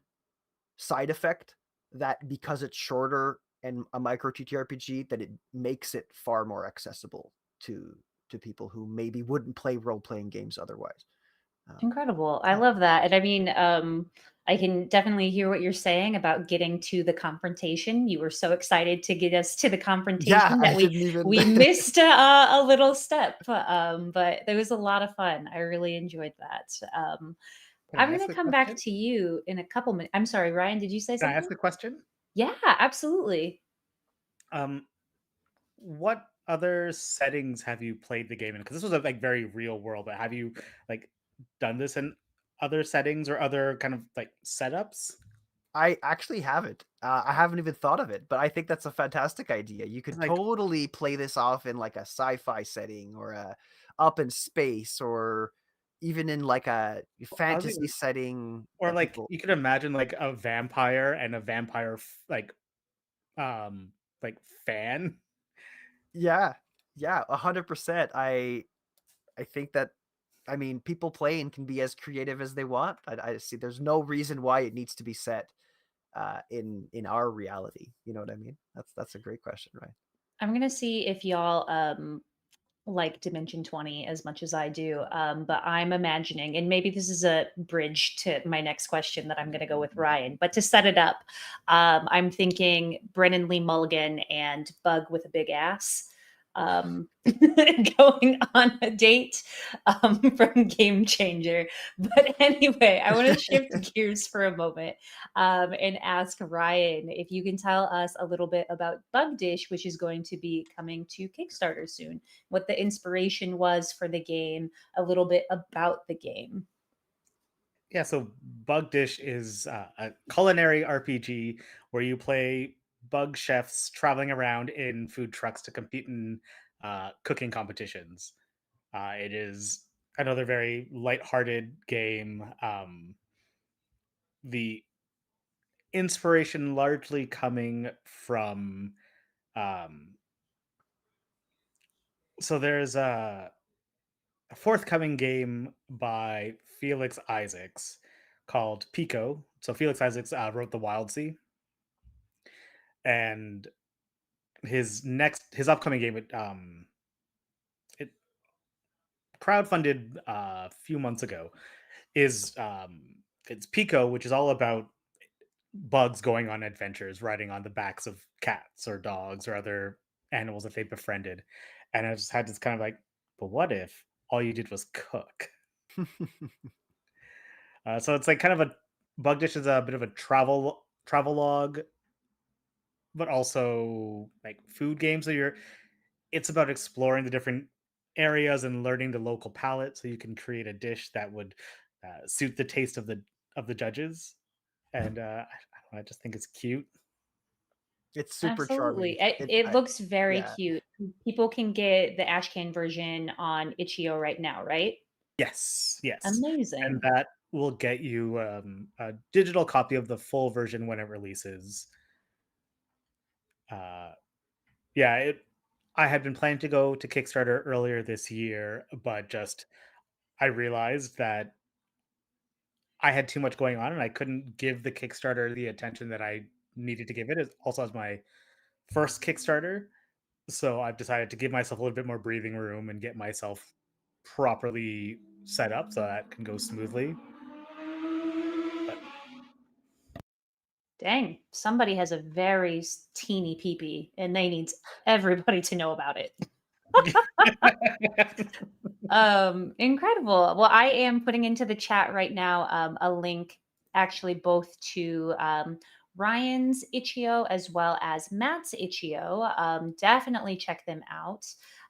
side effect, that because it's shorter and a micro TTRPG, that it makes it far more accessible to people who maybe wouldn't play role playing games otherwise. Um, Incredible. I yeah, love that. And I mean, I can definitely hear what you're saying about getting to the confrontation. You were so excited to get us to the yeah, confrontation I that we didn't even. we missed a little step. But it was a lot of fun. I really enjoyed that. Can I I'm ask going to a come back question? to you in a couple minutes. I'm sorry, Ryan. Did you say Can I ask something? a question? Yeah, absolutely. Um, what other settings have you played the game in? Because this was a like very real world, but have you like done this in other settings or other kind of like setups? I actually haven't. I haven't even thought of it, but I think that's a fantastic idea. You 'Cause, could like, totally play this off in like a sci-fi setting, or a up in space, or even in like a I was fantasy even, setting or that like people. you could imagine like a vampire and a um like fan. Yeah, yeah, 100%. I think that, I mean, people playing can be as creative as they want. I see there's no reason why it needs to be set in our reality. You know what I mean? That's a great question, right? I'm going to see if y'all like Dimension 20 as much as I do. But I'm imagining, and maybe this is a bridge to my next question that I'm going to go with Ryan, but to set it up, I'm thinking Brennan Lee Mulligan and Bug with a big ass um, going on a date from Game Changer. But anyway, I want to shift gears for a moment and ask Ryan if you can tell us a little bit about Bug Dish, which is going to be coming to Kickstarter soon, what the inspiration was for the game, a little bit about the game. Yeah, so Bug Dish is a culinary RPG where you play bug chefs traveling around in food trucks to compete in cooking competitions. It is another very lighthearted game. The inspiration largely coming from um, so there's a forthcoming game by Felix Isaacs called Pico. So Felix Isaacs wrote The Wild Sea, and his upcoming game it crowdfunded a few months ago is it's Pico, which is all about bugs going on adventures, riding on the backs of cats or dogs or other animals that they befriended. And I just had this kind of like, but what if all you did was cook? So it's like kind of a Bug Dish is a bit of a travel log, but also like food game. So it's about exploring the different areas and learning the local palate, so you can create a dish that would suit the taste of the judges. And I just think it's cute. It's super charming. Absolutely. It looks very Yeah. cute. People can get the Ashcan version on Itch.io right now, right? Yes, yes, and Amazing. that will get you a digital copy of the full version when it releases. Uh, yeah, I had been planning to go to Kickstarter earlier this year, but just I realized that I had too much going on and I couldn't give the Kickstarter the attention that I needed to give it. It also as my first Kickstarter, so I've decided to give myself a little bit more breathing room and get myself properly set up so that can go smoothly. But Dang, somebody has a very teeny peepee and they need everybody to know about it. Incredible. Well, I am putting into the chat right now a link actually both to Ryan's Itch.io as well as Matt's Itch.io. Definitely check them out.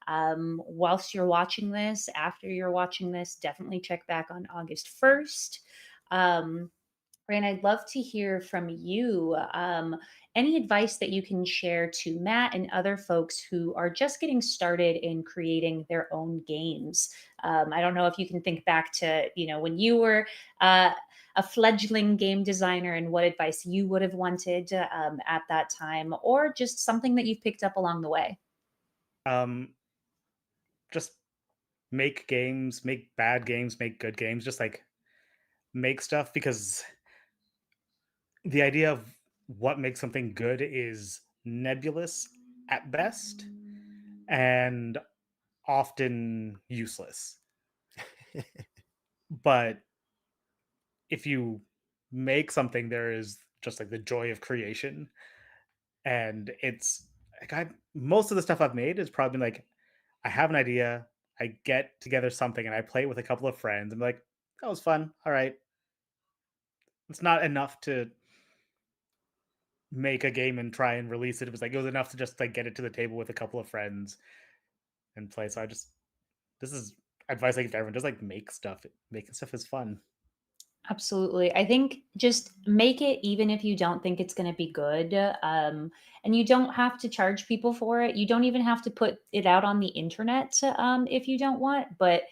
Whilst you're watching this, after you're watching this, definitely check back on August 1st. Um, Ryan, I'd love to hear from you. Any advice that you can share to Matt and other folks who are just getting started in creating their own games? I don't know if you can think back to, when you were a fledgling game designer and what advice you would have wanted at that time, or just something that you've picked up along the way. um, just make games, make bad games, make good games, just like make stuff because the idea of what makes something good is nebulous at best and often useless. But if you make something, there is just like the joy of creation. And it's like most of the stuff I've made is probably been like I have an idea, I get together something and I play it with a couple of friends. I'm like, that was fun. All right. It's not enough to make a game and try and release it. It was enough to just like get it to the table with a couple of friends and play. So I just this is advice I give to everyone. Just like make stuff. Making stuff is fun. Absolutely. I think just make it even if you don't think it's going to be good. And you don't have to charge people for it. You don't even have to put it out on the internet if you don't want. But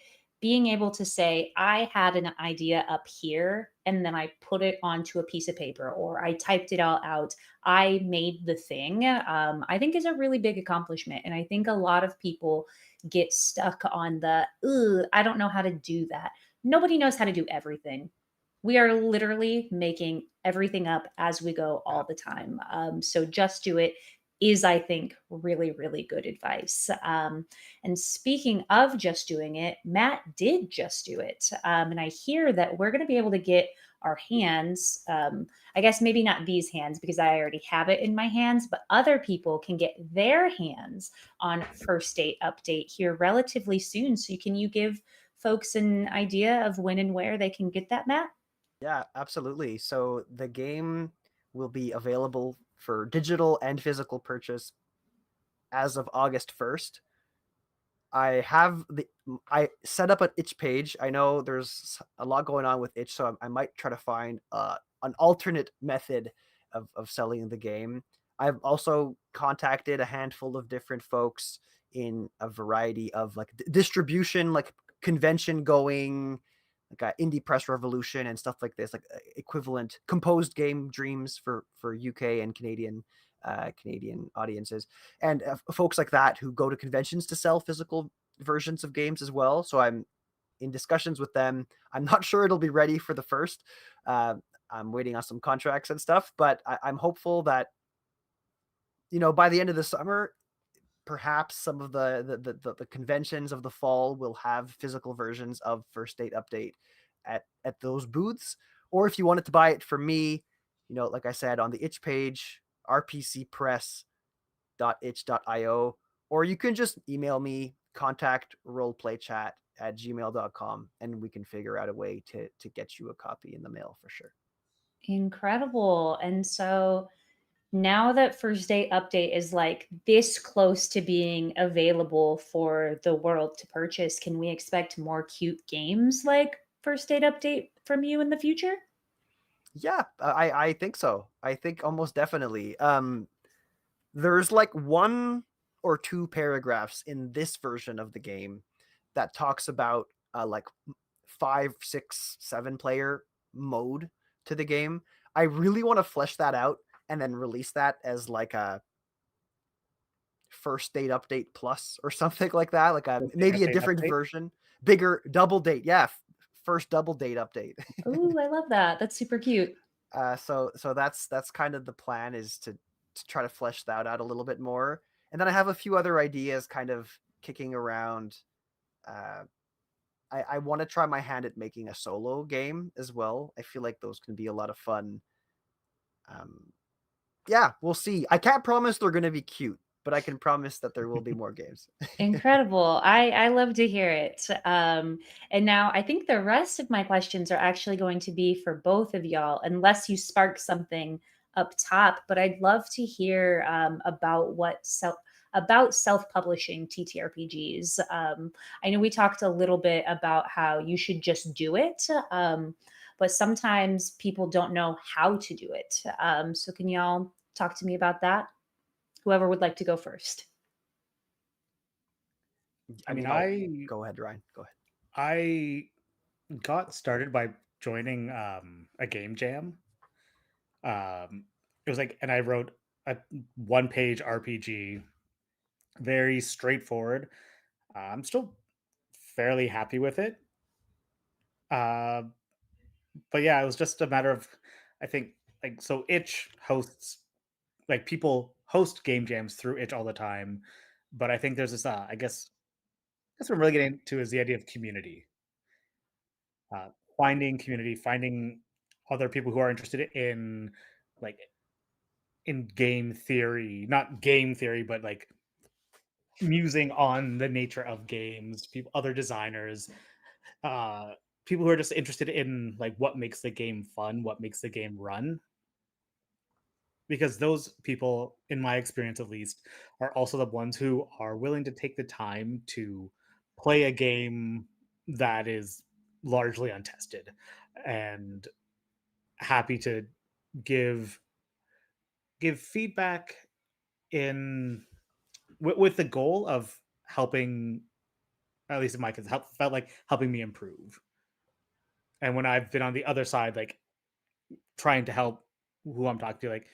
being able to say, I had an idea up here and then I put it onto a piece of paper or I typed it all out, I made the thing, I think is a really big accomplishment. And I think a lot of people get stuck on the, "Ugh, I don't know how to do that." Nobody knows how to do everything. We are literally making everything up as we go all the time. So just do it. is, I think, really, really good advice. And speaking of just doing it, Matt did just do it. And I hear that we're going to be able to get our hands, I guess maybe not these hands because I already have it in my hands, but other people can get their hands on First Date Update here relatively soon. So can you give folks an idea of when and where they can get that, Matt? Yeah, absolutely. So the game will be available for digital and physical purchase as of August 1st. I set up an itch page. I know there's a lot going on with itch, so I might try to find an alternate method of selling the game. I've also contacted a handful of different folks in a variety of like distribution, like convention going, like indie press revolution and stuff like this, like equivalent composed game dreams for UK and Canadian audiences, and folks like that who go to conventions to sell physical versions of games as well. So I'm in discussions with them. I'm not sure it'll be ready for the first. Uh, I'm waiting on some contracts and stuff, but I'm hopeful that by the end of the summer, perhaps some of the conventions of the fall will have physical versions of First Date Update at those booths. Or if you wanted to buy it from me, like I said, on the itch page, rpcpress.itch.io, or you can just email me, contact roleplaychat@gmail.com, and we can figure out a way to get you a copy in the mail for sure. Incredible. And so now that First Date Update is like this close to being available for the world to purchase, can we expect more cute games like First Date Update from you in the future? Yeah, I think so. I think almost definitely. There's like one or two paragraphs in this version of the game that talks about like 5, 6, 7 player mode to the game. I really want to flesh that out and then release that as like a First Date Update plus or something like that, like a Date maybe a update, different update. version, bigger double date. Yeah, first double date update. Ooh, I love that. That's super cute. So that's kind of the plan, is to try to flesh that out a little bit more, and then I have a few other ideas kind of kicking around. Uh, I want to try my hand at making a solo game as well. I feel like those can be a lot of fun. Um, yeah, we'll see. I can't promise they're going to be cute, but I can promise that there will be more games. Incredible. I love to hear it. And now I think the rest of my questions are actually going to be for both of y'all, unless you spark something up top. But I'd love to hear about self-publishing TTRPGs. I know we talked a little bit about how you should just do it, but sometimes people don't know how to do it. So can y'all talk to me about that? Whoever would like to go first. I mean, Go ahead, Ryan. Go ahead. I got started by joining a game jam. It was like, and I wrote a one-page RPG, very straightforward. I'm still fairly happy with it. Uh, but yeah, it was just a matter of, I think, like, so itch hosts, like, people host game jams through itch all the time, but I think there's this, I guess that's what I'm really getting to, is the idea of community. uh, Finding community, finding other people who are interested in, like, in game theory, not game theory, but like musing on the nature of games, people, other designers, uh people who are just interested in like what makes the game fun, what makes the game run, because those people, in my experience at least, are also the ones who are willing to take the time to play a game that is largely untested, and happy to give feedback in with the goal of helping, at least in my case, felt like helping me improve. And when I've been on the other side, like trying to help who I'm talking to, like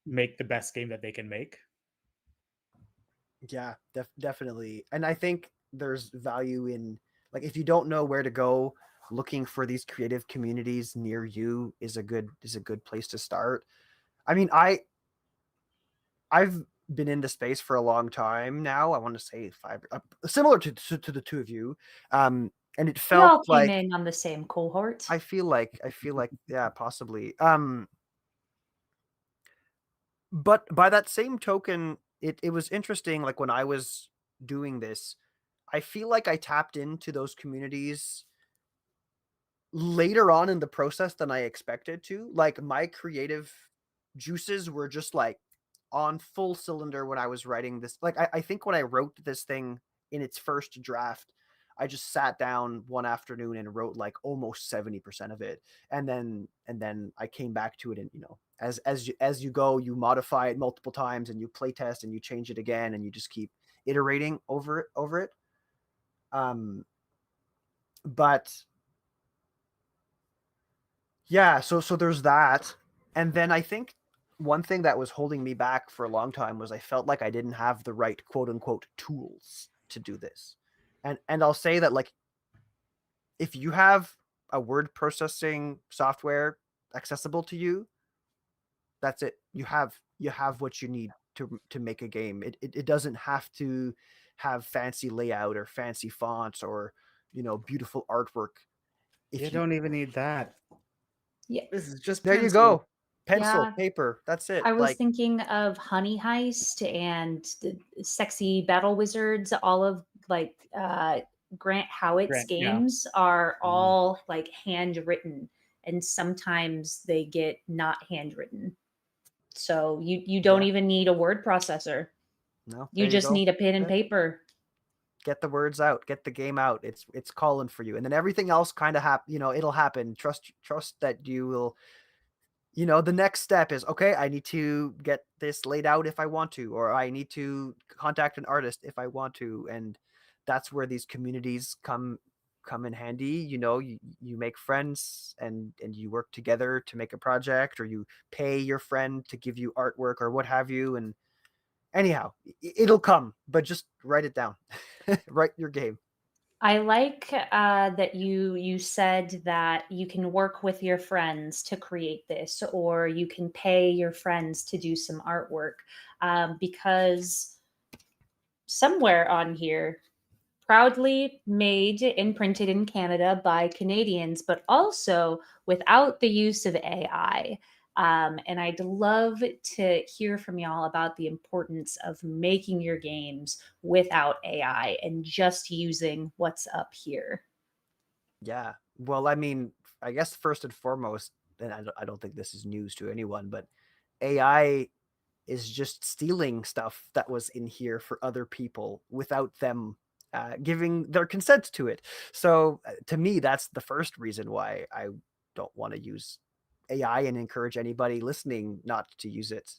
make the best game that they can make. Yeah, definitely. And I think there's value in, like, if you don't know where to go, looking for these creative communities near you is a good place to start. I mean, I've been in the space for a long time now. I want to say five, similar to the two of you, and it We felt all came like in on the same cohort. I feel like yeah, possibly. But by that same token, it was interesting. Like when I was doing this, I feel like I tapped into those communities later on in the process than I expected to. Like my creative juices were just like on full cylinder when I was writing this. Like I think when I wrote this thing in its first draft, I just sat down one afternoon and wrote like almost 70% of it. And then I came back to it, and as you go, you modify it multiple times and you play test and you change it again and you just keep iterating over it. Um but Yeah, so there's that. And then I think one thing that was holding me back for a long time was I felt like I didn't have the right quote unquote tools to do this. And I'll say that, like, if you have a word processing software accessible to you, that's it. You have what you need to make a game. It doesn't have to have fancy layout or fancy fonts or beautiful artwork. You If you don't even need that. Yeah. This is just There you pencil. go. Pencil, Yeah. paper, that's it. I was Like, thinking of Honey Heist and the Sexy Battle Wizards. All of like Grant Howitt's Grant, yeah. games are mm, all like handwritten, and sometimes they get not handwritten. So you don't yeah. even need a word processor. No, You there you just go. need a pen and That's it. paper. Get the words out, get the game out. It's calling for you. And then everything else kind of it'll happen. Trust that you will, the next step is, okay, I need to get this laid out if I want to, or I need to contact an artist if I want to. And that's where these communities come in handy. You make friends, and you work together to make a project, or you pay your friend to give you artwork or what have you. And anyhow, it'll come, but just write it down. Write your game. I like that you said that you can work with your friends to create this, or you can pay your friends to do some artwork, because somewhere on here, proudly made and printed in Canada by Canadians, but also without the use of AI. And I'd love to hear from y'all about the importance of making your games without AI and just using what's up here. Yeah. Well, I mean, I guess first and foremost, and I don't think this is news to anyone, but AI is just stealing stuff that was in here for other people without them giving their consent to it. So to me, that's the first reason why I don't want to use AI and encourage anybody listening not to use it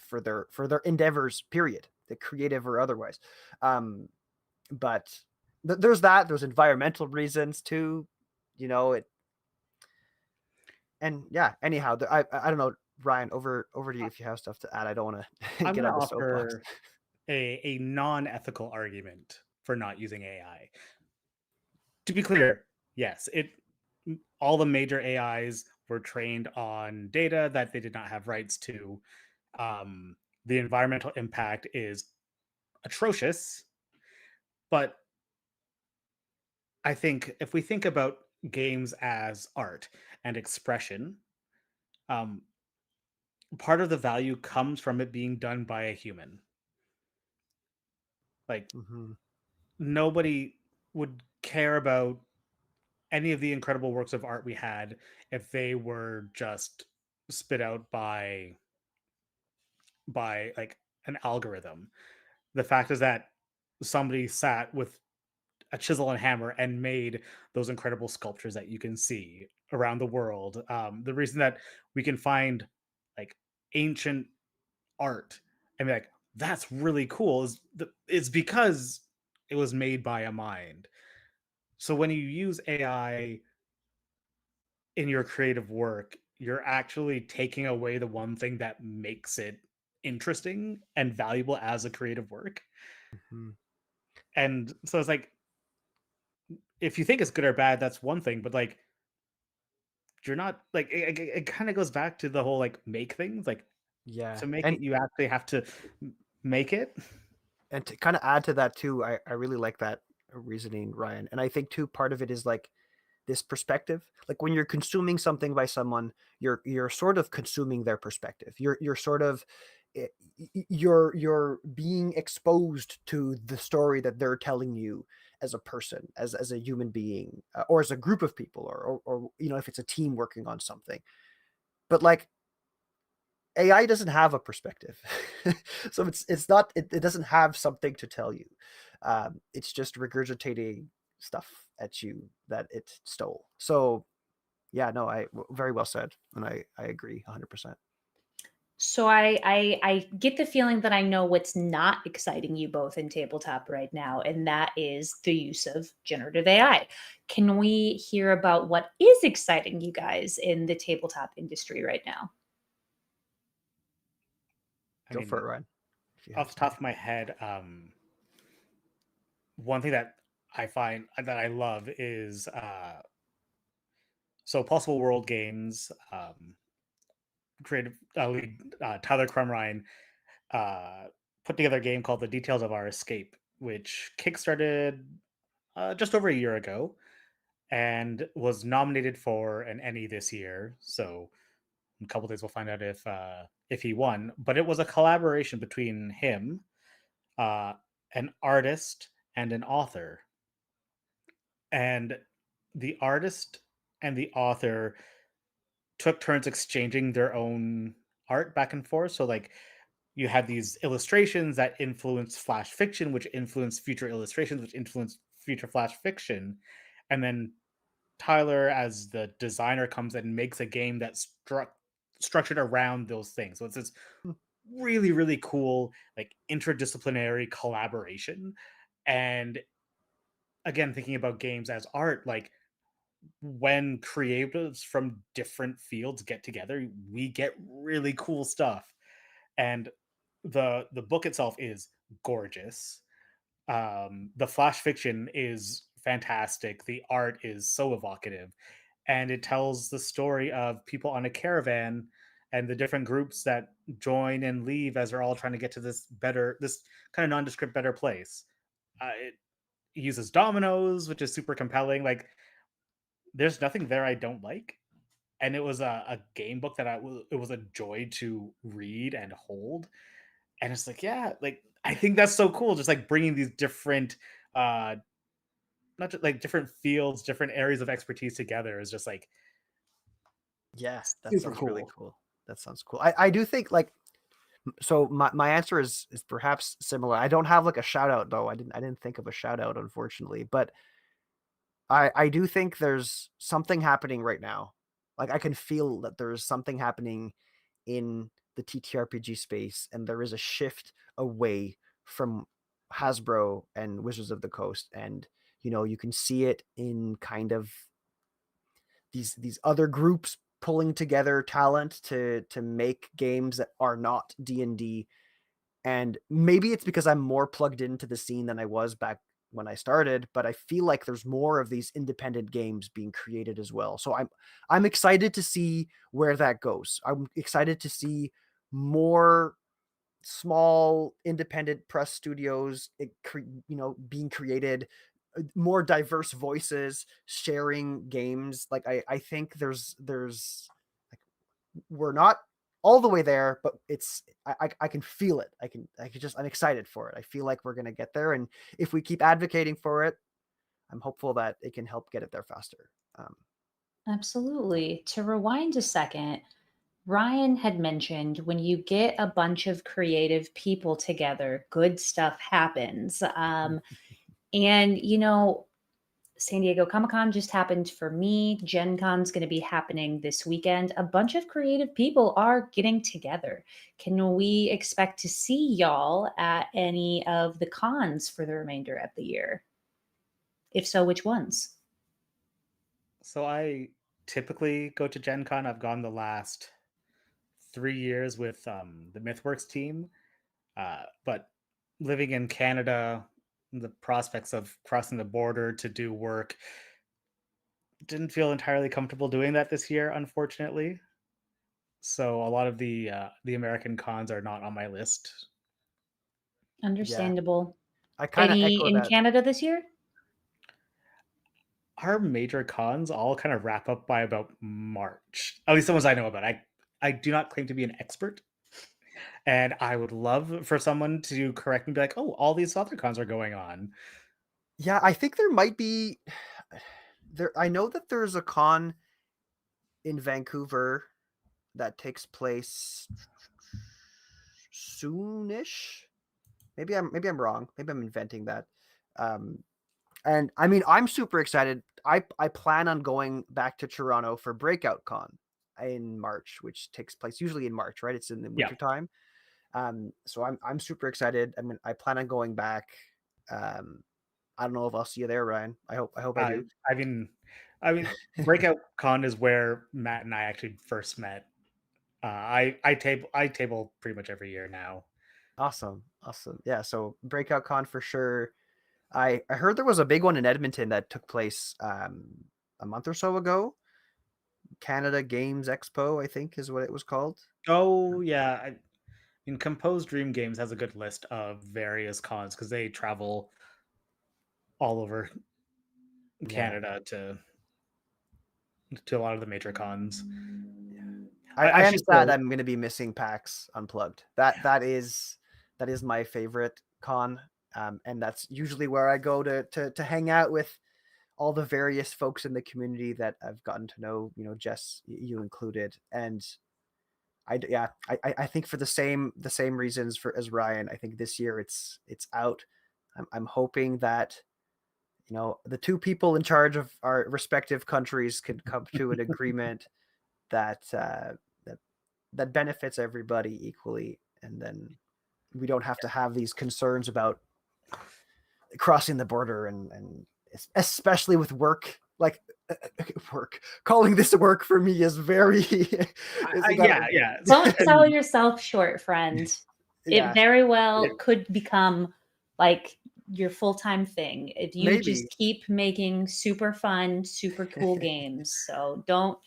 for their endeavors. Period, the creative or otherwise. Um, but there's that. There's environmental reasons too. It. And yeah. Anyhow, I don't know, Ryan. Over to you I- if you have stuff to add. I don't want to I'm get going to on the soapbox. offer a non-ethical argument for not using AI. To be clear, yes, all the major AIs were trained on data that they did not have rights to. The environmental impact is atrocious, but I think if we think about games as art and expression, um, part of the value comes from it being done by a human. Like Hmm. nobody would care about any of the incredible works of art we had if they were just spit out by like an algorithm. The fact is that somebody sat with a chisel and hammer and made those incredible sculptures that you can see around the world. The reason that we can find like ancient art and be like, that's really cool is because it was made by a mind. So when you use AI in your creative work, you're actually taking away the one thing that makes it interesting and valuable as a creative work. Hmm. And so it's like, if you think it's good or bad, that's one thing, but like, you're not like, it kind of goes back to the whole like make things like, Yeah. to make it, you actually have to make it. And to kind of add to that too, I really like that reasoning, Ryan. And I think too, part of it is like this perspective. Like when you're consuming something by someone, you're sort of consuming their perspective. You're sort of you're being exposed to the story that they're telling you as a person, as a human being, or as a group of people, or you know, if it's a team working on something. But like AI doesn't have a perspective, so it's not it doesn't have something to tell you. It's just regurgitating stuff at you that it stole. So yeah, no, very well said, and I agree 100%. So I get the feeling that I know what's not exciting you both in tabletop right now, and that is the use of generative AI. Can we hear about what is exciting you guys in the tabletop industry right now? I Go for mean, it, Ryan, if you have off the something. top of my head, one thing that I find that I love is so Possible World Games creative lead Tyler Crumrine uh, put together a game called The Details of Our Escape, which kickstarted just over a year ago and was nominated for an Emmy this year. So in a couple days we'll find out if he won. But it was a collaboration between him, uh, an artist, and an author. And the artist and the author took turns exchanging their own art back and forth. So like you had these illustrations that influence flash fiction, which influence future illustrations, which influence future flash fiction. And then Tyler, as the designer, comes and makes a game that's structured around those things. So it's this Hmm. really, really cool, like interdisciplinary collaboration. And again, thinking about games as art, like when creatives from different fields get together, we get really cool stuff. And the book itself is gorgeous. The flash fiction is fantastic. The art is so evocative, and it tells the story of people on a caravan and the different groups that join and leave as they're all trying to get to this kind of nondescript better place. It uses dominoes, which is super compelling. Like, there's nothing there I don't like, and it was a game book that it was a joy to read and hold. And it's like, yeah, like I think that's so cool, just like bringing these different uh not just like different fields, different areas of expertise together is just like Yeah, that super sounds really cool. cool. That sounds cool. I do think like, so my answer is perhaps similar. I don't have like a shout out though. I didn't think of a shout out, unfortunately, but I do think there's something happening right now. Like I can feel that there's something happening in the TTRPG space, and there is a shift away from Hasbro and Wizards of the Coast. And you know, you can see it in kind of these other groups pulling together talent to make games that are not D&D. And maybe it's because I'm more plugged into the scene than I was back when I started, but I feel like there's more of these independent games being created as well. So I'm excited to see where that goes. I'm excited to see more small independent press studios, you know, being created, more diverse voices sharing games. Like I think there's like, we're not all the way there, but I can feel it. I can just, I'm excited for it. I feel like we're gonna get there, and if we keep advocating for it, I'm hopeful that it can help get it there faster. Absolutely. To rewind a second, Ryan had mentioned when you get a bunch of creative people together, good stuff happens. And, San Diego Comic Con just happened for me. Gen Con's going to be happening this weekend. A bunch of creative people are getting together. Can we expect to see y'all at any of the cons for the remainder of the year? If so, which ones? So I typically go to Gen Con. I've gone the last 3 years with the MythWorks team. But living in Canada, the prospects of crossing the border to do work didn't feel entirely comfortable doing that this year, unfortunately. So a lot of the American cons are not on my list. Yeah, Understandable. I kind of Any echo in that. Canada this year? Our major cons all kind of wrap up by about March. At least the ones I know about. I do not claim to be an expert, and I would love for someone to correct me and be like, "Oh, all these other cons are going on." Yeah, I think there might be there. I know that there's a con in Vancouver that takes place soonish. Maybe I'm wrong. Maybe I'm inventing that. Um, and I mean, I'm super excited. I plan on going back to Toronto for Breakout Con in March, which takes place usually in March, right? It's in the Yeah. winter time. So I'm super excited. I mean, I plan on going back. Um, I don't know if I'll see you there, Ryan. I hope I I do. I mean Breakout Con is where Matt and I actually first met. I table pretty much every year now. Awesome, awesome. Yeah, so Breakout Con for sure. I heard there was a big one in Edmonton that took place a month or so ago. Canada Games Expo, I think, is what it was called. Oh yeah, I mean Compose Dream Games has a good list of various cons because they travel all over Yeah, Canada to a lot of the major cons. yeah. I I am should sad say, I'm going to be missing PAX Unplugged. That is my favorite con, and that's usually where I go to hang out with all the various folks in the community that I've gotten to know. You know, Jess, you included, and I think for the same reasons for as Ryan. I think this year it's out. I'm hoping that the two people in charge of our respective countries can come to an agreement that that that benefits everybody equally, and then we don't have to have these concerns about crossing the border and especially with work like work calling this work for me is very is kind yeah, of yeah, Don't sell and yourself short, friend. It yeah, very well could become like your full-time thing if you maybe. just keep making super fun, super cool games. So don't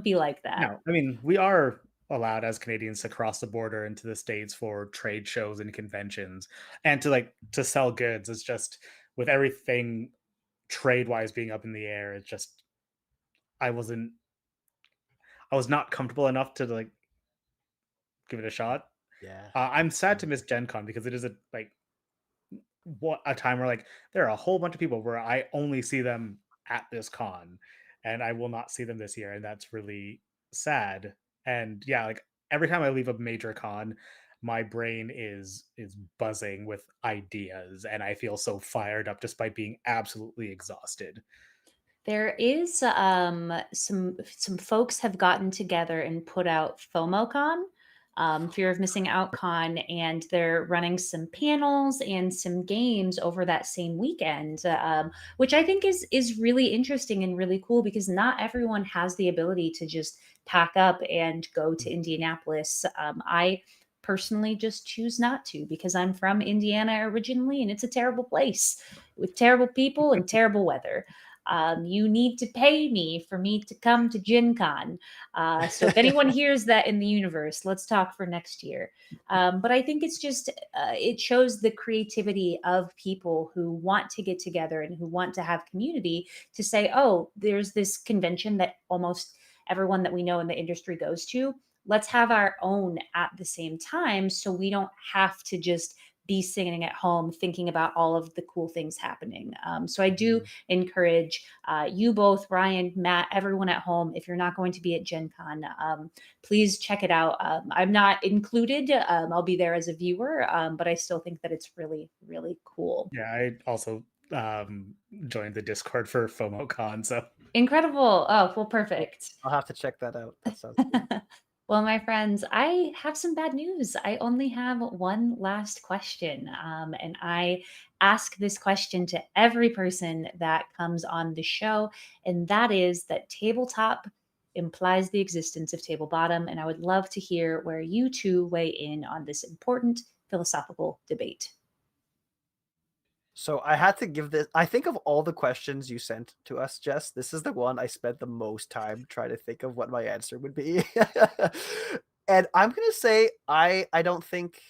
be like that. no, I mean we are allowed as Canadians to cross the border into the states for trade shows and conventions, and to sell goods. It's just with everything trade wise being up in the air. It's just I wasn't I was not comfortable enough to give it a shot. Yeah. I'm sad to miss Gen Con because it is what a time where there are a whole bunch of people where I only see them at this con, and I will not see them this year, and that's really sad. And yeah, every time I leave a major con, my brain is buzzing with ideas, and I feel so fired up despite being absolutely exhausted. There is some folks have gotten together and put out FOMOCon, Fear of Missing Out Con, and they're running some panels and some games over that same weekend, which I think is really interesting and really cool because not everyone has the ability to just pack up and go to Indianapolis. I personally just choose not to because I'm from Indiana originally, and it's a terrible place with terrible people and terrible weather. You need to pay me for me to come to Gen Con. So if anyone hears that in the universe, let's talk for next year. But I think it's just, it shows the creativity of people who want to get together and who want to have community to say, oh, there's this convention that almost everyone that we know in the industry goes to. Let's have our own at the same time so we don't have to just be sitting at home thinking about all of the cool things happening. So I do Mhm. encourage you both, Ryan, Matt, everyone at home, if you're not going to be at Gen Con, please check it out. I'm not included. I'll be there as a viewer, but I still think that it's really, really cool. Yeah, I also joined the Discord for FOMOCon, so Incredible. Oh, well, I'll, perfect. I'll have to check that out. That sounds good. Well, my friends, I have some bad news. I only have one last question. And I ask this question to every person that comes on the show. And that is that tabletop implies the existence of table bottom. And I would love to hear where you two weigh in on this important philosophical debate. So I had to give this. I think of all the questions you sent to us, Jess, this is the one I spent the most time trying to think of what my answer would be. And I'm gonna say I don't think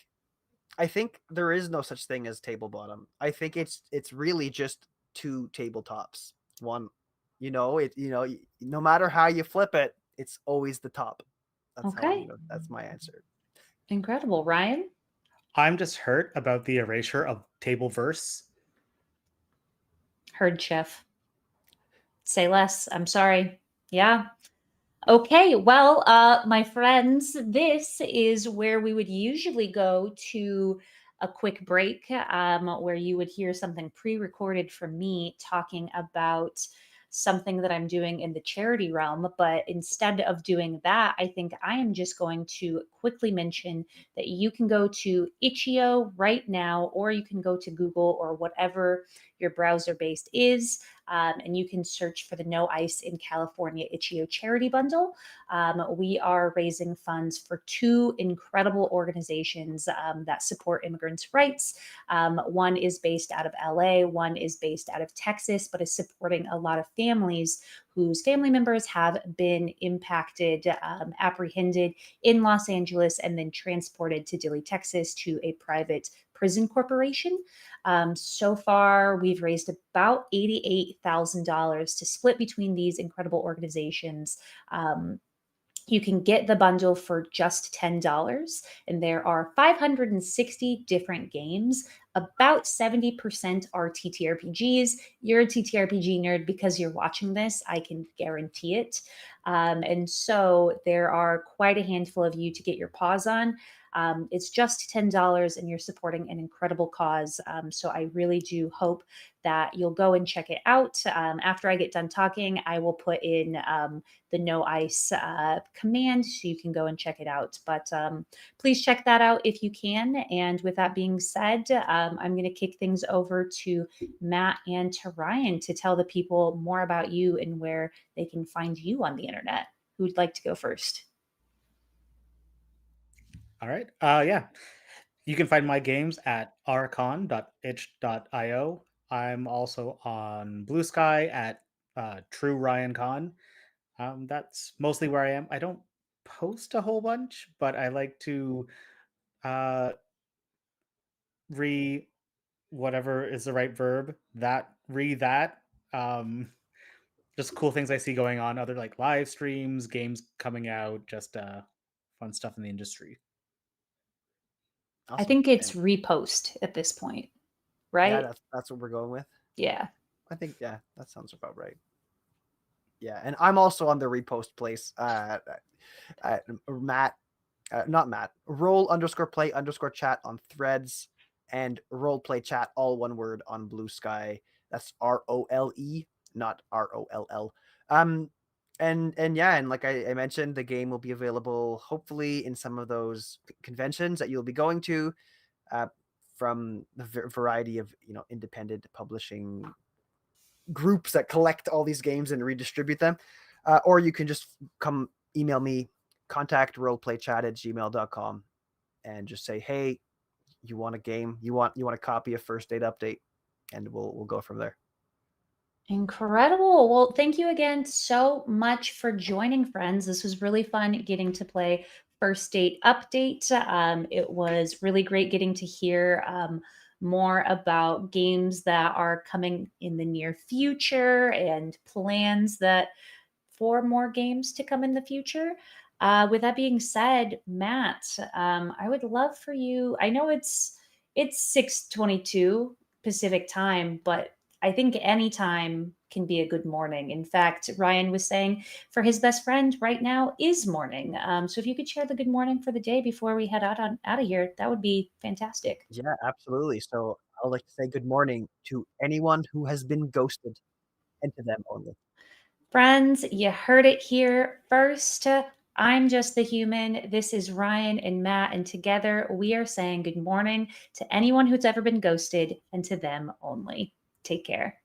I think there is no such thing as table bottom. I think it's really just two tabletops. One, no matter how you flip it, it's always the top. Okay. That's my answer. Incredible. Ryan? I'm just hurt about the erasure of table verse. Heard, Chef. Say less. I'm sorry. Yeah. Okay, well, my friends, this is where we would usually go to a quick break, where you would hear something pre-recorded from me talking about something that I'm doing in the charity realm. But instead of doing that, I think I am just going to quickly mention that you can go to Itch.io right now, or you can go to Google or whatever your browser based is, and you can search for the No Ice in California Itch.io charity bundle. We are raising funds for two incredible organizations that support immigrants' rights. One is based out of LA, one is based out of Texas, but is supporting a lot of families whose family members have been impacted, apprehended in Los Angeles, and then transported to Dilley, Texas to a private prison corporation. So far, we've raised about $88,000 to split between these incredible organizations. You can get the bundle for just $10, and there are 560 different games. About 70% are TTRPGs. You're a TTRPG nerd because you're watching this, I can guarantee it. And so there are quite a handful of you to get your paws on. It's just $10 and you're supporting an incredible cause. So I really do hope that you'll go and check it out. After I get done talking, I will put in the No Ice command so you can go and check it out. But please check that out if you can. And with that being said, I'm going to kick things over to Matt and to Ryan to tell the people more about you and where they can find you on the internet. Who'd like to go first? All right. Yeah. You can find my games at rcon.itch.io. I'm also on Blue Sky at True Ryan Con. That's mostly where I am. I don't post a whole bunch, but I like to uh, re whatever is the right verb that re that. Um, just cool things I see going on, other like live streams, games coming out, just fun stuff in the industry. I Awesome. think it's And repost at this point, yeah, right? that's what we're going with. Yeah. I think that sounds about right. Yeah, and I'm also on the repost place. Matt, not Matt. Roll_play_chat on Threads, and role play chat, all one word, on Blue Sky. That's ROLE, not ROLL. And yeah, and like I mentioned, the game will be available hopefully in some of those conventions that you'll be going to, uh, from the variety of independent publishing groups that collect all these games and redistribute them. Or you can just come email me, contact roleplaychat@gmail.com, and just say, hey, you want a game? You want a copy of First Date Update? And we'll go from there. Incredible. Well, thank you again so much for joining, friends. This was really fun getting to play First Date Update. It was really great getting to hear more about games that are coming in the near future and plans that for more games to come in the future. With that being said, Matt, I would love for you. I know it's 6:22 Pacific time, but I think any time can be a good morning. In fact, Ryan was saying for his best friend right now is morning. So if you could share the good morning for the day before we head out of here, that would be fantastic. Yeah, absolutely. So I would like to say good morning to anyone who has been ghosted, and to them only. Friends, you heard it here first. I'm just the human. This is Ryan and Matt, and together we are saying good morning to anyone who's ever been ghosted and to them only. Take care.